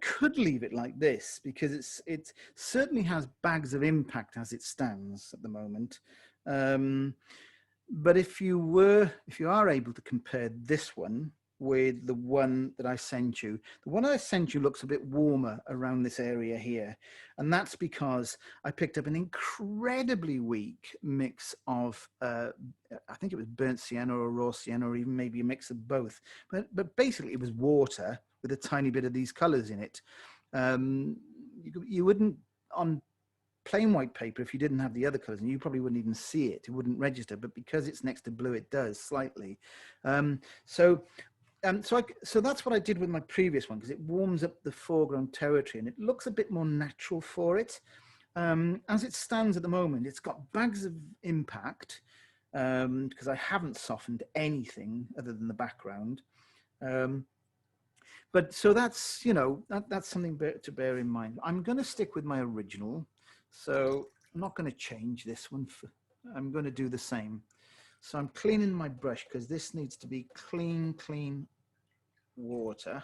could leave it like this because it certainly has bags of impact as it stands at the moment. But if you are able to compare this one with the one that I sent you, the one I sent you looks a bit warmer around this area here. And that's because I picked up an incredibly weak mix of, I think it was burnt sienna or raw sienna, or even maybe a mix of both. But basically it was water with a tiny bit of these colors in it. You wouldn't, on plain white paper, if you didn't have the other colors, and you probably wouldn't even see it, it wouldn't register, but because it's next to blue, it does slightly. So that's what I did with my previous one, because it warms up the foreground territory and it looks a bit more natural for it. As it stands at the moment, it's got bags of impact because I haven't softened anything other than the background. But so that's, you know, that's something to bear in mind. I'm going to stick with my original. So I'm not going to change this one. I'm going to do the same. So I'm cleaning my brush because this needs to be clean water.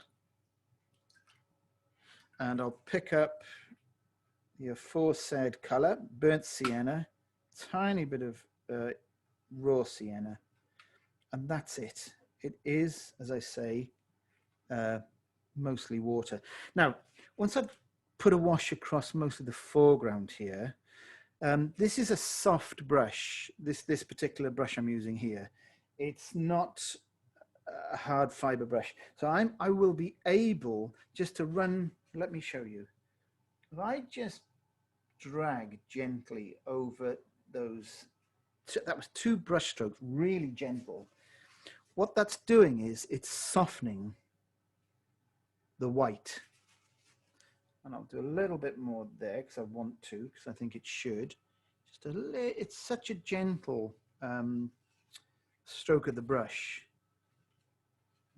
And I'll pick up the aforesaid color, burnt sienna, tiny bit of raw sienna, and that's it. It is, as I say, mostly water. Now, once I've put a wash across most of the foreground here, this is a soft brush. This particular brush I'm using here, it's not a hard fiber brush. So I will be able just to run, let me show you. If I just drag gently over those, that was 2 brush strokes, really gentle. What that's doing is it's softening the white. And I'll do a little bit more there because I want to, because I think it should. Just it's such a gentle stroke of the brush.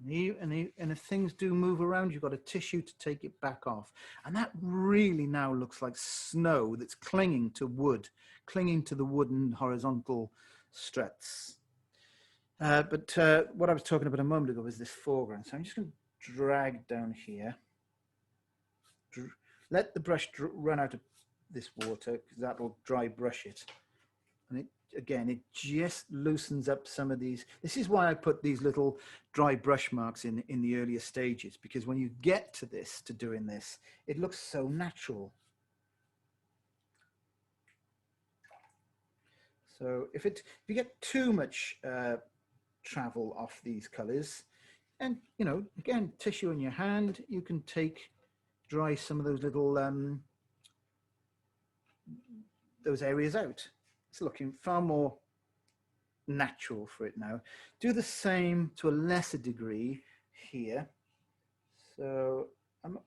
And if things do move around, you've got a tissue to take it back off. And that really now looks like snow that's clinging to wood, clinging to the wooden horizontal struts. But what I was talking about a moment ago was this foreground. So I'm just going to drag down here. Let the brush run out of this water because that'll dry brush it. And it just loosens up some of these. This is why I put these little dry brush marks in the earlier stages, because when you get to doing this, it looks so natural. So if you get too much travel off these colors, and you know, again, tissue in your hand, you can dry some of those little those areas out. It's looking far more natural for it now. Do the same to a lesser degree here. So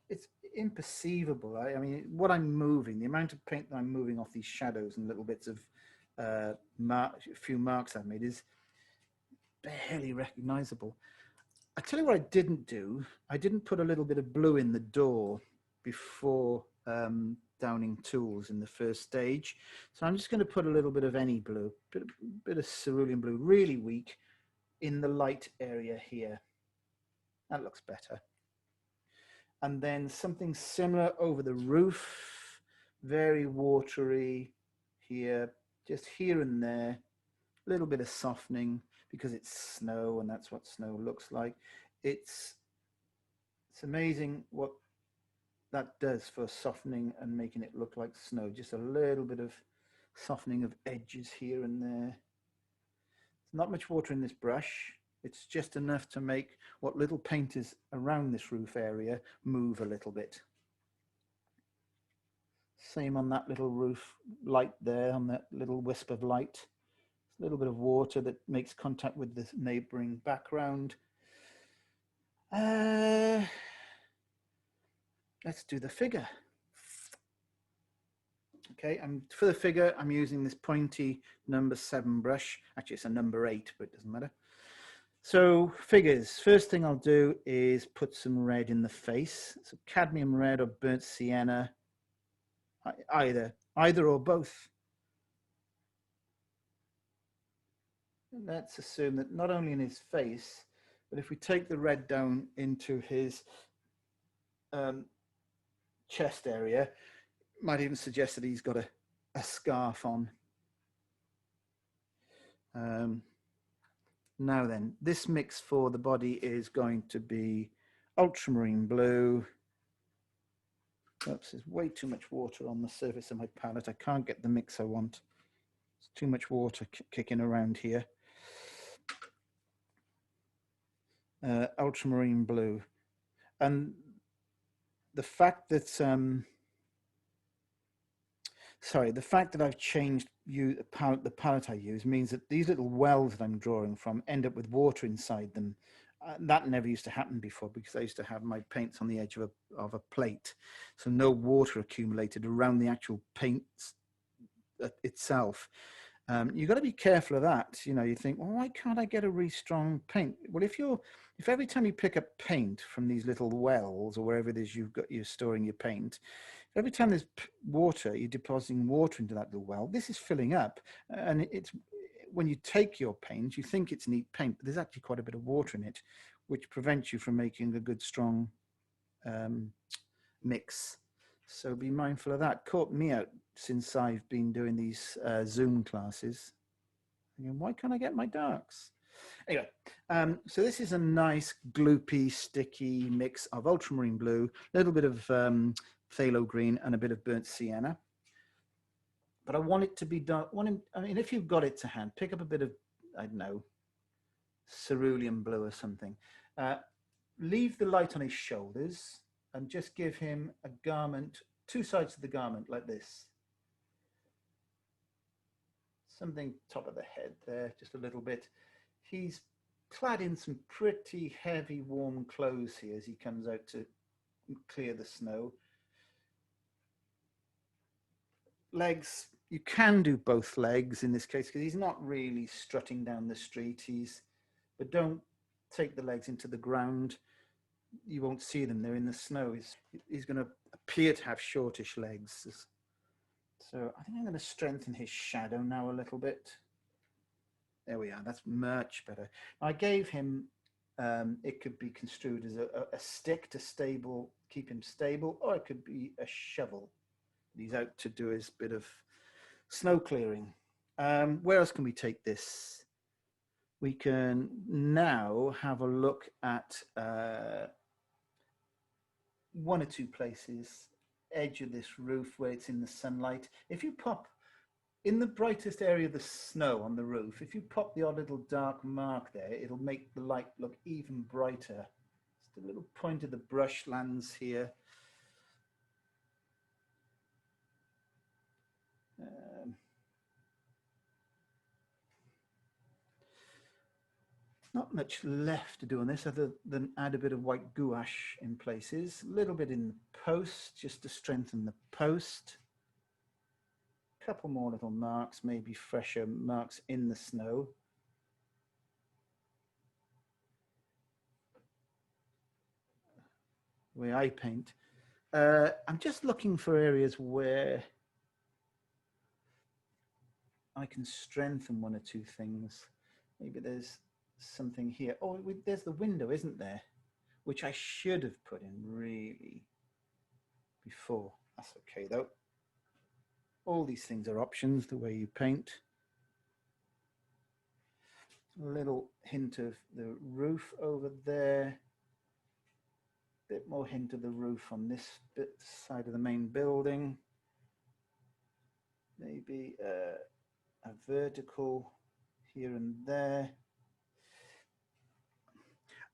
it's imperceivable. I mean, what I'm moving, the amount of paint that I'm moving off these shadows and little bits of a few marks I've made is barely recognizable. I tell you what I didn't do. I didn't put a little bit of blue in the door before downing tools in the first stage. So I'm just going to put a little bit of any blue, bit of cerulean blue, really weak, in the light area here. That looks better. And then something similar over the roof, very watery here, just here and there, a little bit of softening because it's snow and that's what snow looks like. It's amazing what that does for softening and making it look like snow. Just a little bit of softening of edges here and there. There's not much water in this brush. It's just enough to make what little paint is around this roof area move a little bit. Same on that little roof light there, on that little wisp of light. A little bit of water that makes contact with the neighboring background. Let's do the figure. Okay, and for the figure, I'm using this pointy number 7 brush. Actually, it's a number 8, but it doesn't matter. So figures, first thing I'll do is put some red in the face. So cadmium red or burnt sienna, either or both. And let's assume that not only in his face, but if we take the red down into his chest area, might even suggest that he's got a scarf on. Now then, this mix for the body is going to be ultramarine blue. Oops, there's way too much water on the surface of my palette. I can't get the mix I want. There's too much water kicking around here. Ultramarine blue. And the fact that the fact that I've changed the palette I use means that these little wells that I'm drawing from end up with water inside them. That never used to happen before because I used to have my paints on the edge of a plate, so no water accumulated around the actual paint itself. You've got to be careful of that. You know, you think, well, why can't I get a really strong paint? Well, if every time you pick up paint from these little wells or wherever it is you're storing your paint, every time there's water, you're depositing water into that little well. This is filling up, and it's when you take your paint, you think it's neat paint, but there's actually quite a bit of water in it, which prevents you from making a good strong mix. So be mindful of that. Caught me out since I've been doing these Zoom classes. Thinking, why can't I get my darks? Anyway, so this is a nice gloopy, sticky mix of ultramarine blue, a little bit of phthalo green, and a bit of burnt sienna. But I want it to be done. I mean, if you've got it to hand, pick up a bit of, I don't know, cerulean blue or something. Leave the light on his shoulders and just give him a garment, 2 sides of the garment like this. Something top of the head there, just a little bit. He's clad in some pretty heavy, warm clothes here as he comes out to clear the snow. Legs, you can do both legs in this case because he's not really strutting down the street. But don't take the legs into the ground. You won't see them, they're in the snow. He's going to appear to have shortish legs. So I think I'm going to strengthen his shadow now a little bit. There we are, that's much better. I gave him, it could be construed as a stick to keep him stable, or it could be a shovel. He's out to do his bit of snow clearing. Where else can we take this? We can now have a look at 1 or 2 places, edge of this roof where it's in the sunlight. If you pop in the brightest area of the snow on the roof, if you pop the odd little dark mark there, it'll make the light look even brighter. Just a little point of the brush lands here. Not much left to do on this other than add a bit of white gouache in places, a little bit in the post just to strengthen the post. A couple more little marks, maybe fresher marks in the snow. The way I paint. I'm just looking for areas where I can strengthen 1 or 2 things. Maybe there's something here. Oh, there's the window, isn't there? Which I should have put in really before. That's okay though. All these things are options, the way you paint. A little hint of the roof over there. bit more hint of the roof on this side of the main building. Maybe a vertical here and there.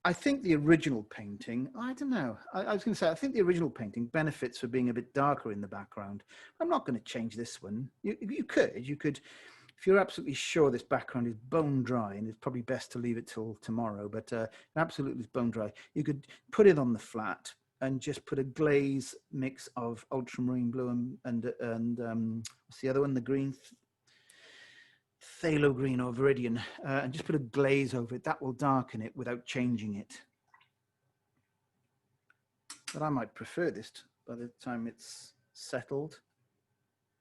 I think the original painting, I don't know. I was going to say, I think the original painting benefits for being a bit darker in the background. I'm not going to change this one. You could, if you're absolutely sure this background is bone dry, and it's probably best to leave it till tomorrow, but absolutely it's bone dry. You could put it on the flat and just put a glaze mix of ultramarine blue and what's the other one? The green, phthalo green or viridian, and just put a glaze over it. That will darken it without changing it. But I might prefer this by the time it's settled.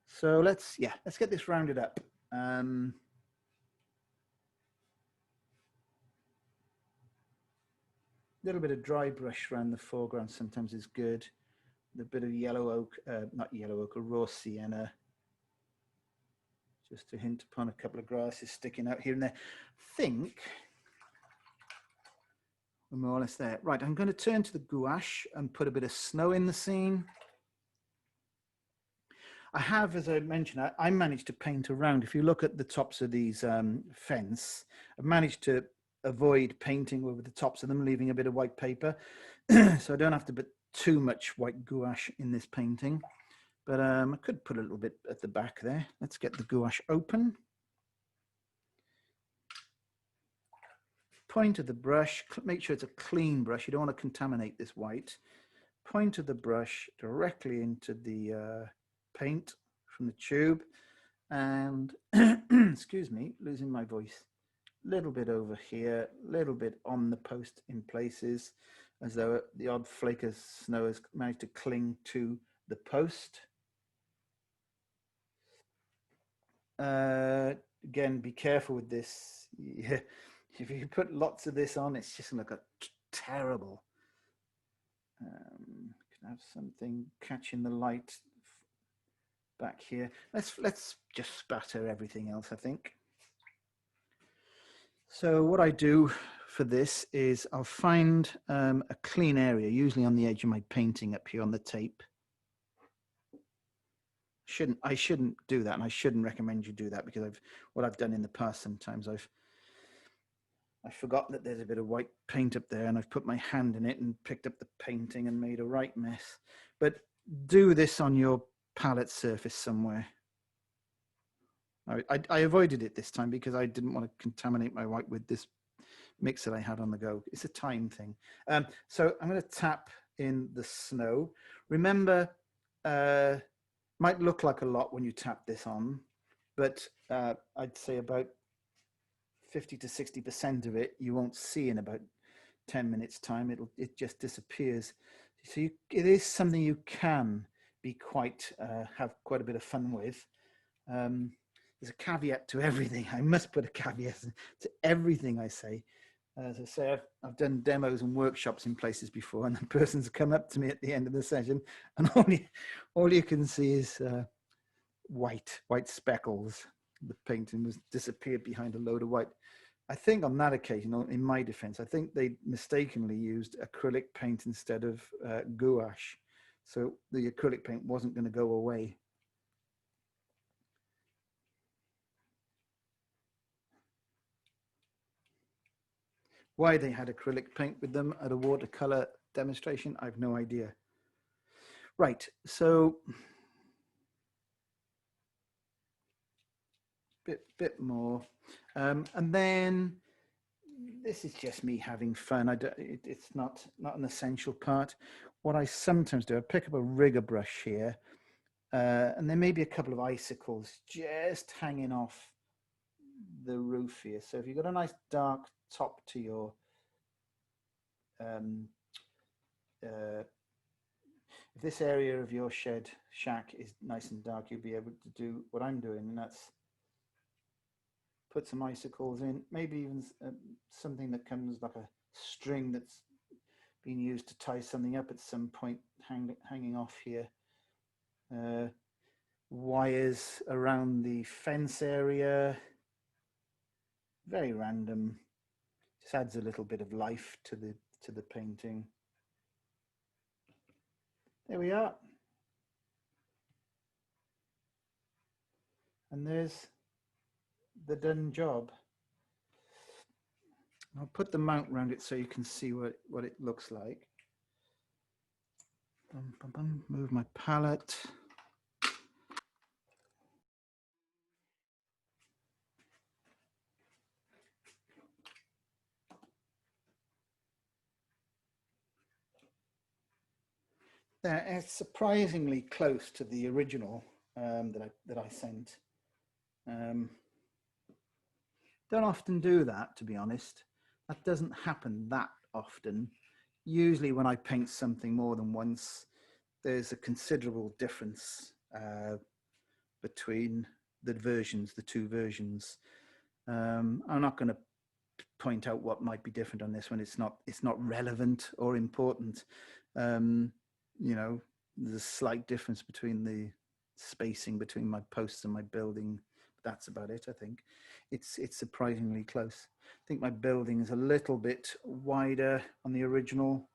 So let's get this rounded up. Little bit of dry brush around the foreground sometimes is good. A bit of yellow oak, not yellow oak, a raw sienna, just to hint upon a couple of grasses sticking out here and there. I think we're more or less there. Right, I'm going to turn to the gouache and put a bit of snow in the scene. I have, as I mentioned, I managed to paint around. If you look at the tops of these fence, I've managed to avoid painting over the tops of them, leaving a bit of white paper. So I don't have to put too much white gouache in this painting. But I could put a little bit at the back there. Let's get the gouache open. Point of the brush, make sure it's a clean brush. You don't want to contaminate this white. Point of the brush directly into the paint from the tube. And, excuse me, losing my voice. Little bit over here, little bit on the post in places, as though the odd flake of snow has managed to cling to the post. Again, be careful with this. Yeah. If you put lots of this on, it's just going to look terrible. Can have something catching the light back here. Let's just spatter everything else, I think. So what I do for this is I'll find a clean area, usually on the edge of my painting up here on the tape. I shouldn't do that, and I shouldn't recommend you do that, because what I've done in the past sometimes I've forgotten that there's a bit of white paint up there, and I've put my hand in it and picked up the painting and made a right mess. But do this on your palette surface somewhere. I avoided it this time because I didn't want to contaminate my white with this mix that I had on the go. It's a time thing. So I'm going to tap in the snow. Remember, might look like a lot when you tap this on, but I'd say about 50 to 60% of it you won't see in about 10 minutes time. It just disappears. So it is something you can be have quite a bit of fun with. There's a caveat to everything. I must put a caveat to everything I say. As I say, I've done demos and workshops in places before, and the person's come up to me at the end of the session, and all you can see is white speckles. The painting was disappeared behind a load of white. I think on that occasion, in my defense, I think they mistakenly used acrylic paint instead of gouache. So the acrylic paint wasn't going to go away. Why they had acrylic paint with them at a watercolor demonstration, I've no idea. Right, so bit more, and then this is just me having fun. It's not an essential part. What I sometimes do, I pick up a rigger brush here, and there may be a couple of icicles just hanging off the roof here. So if you've got a nice dark top to your if this area of your shack is nice and dark, you'll be able to do what I'm doing, and that's put some icicles in, maybe even something that comes like a string that's been used to tie something up at some point, hanging off here. Wires around the fence area, very random, just adds a little bit of life to the painting. There we are. And there's the done job. I'll put the mount around it so you can see what it looks like. Move my palette. It's surprisingly close to the original that I sent. Don't often do that, to be honest. That doesn't happen that often. Usually when I paint something more than once, there's a considerable difference between the versions, the two versions. I'm not going to point out what might be different on this one. It's not relevant or important. You know, there's a slight difference between the spacing between my posts and my building. That's about it, I think. It's surprisingly close. I think my building is a little bit wider on the original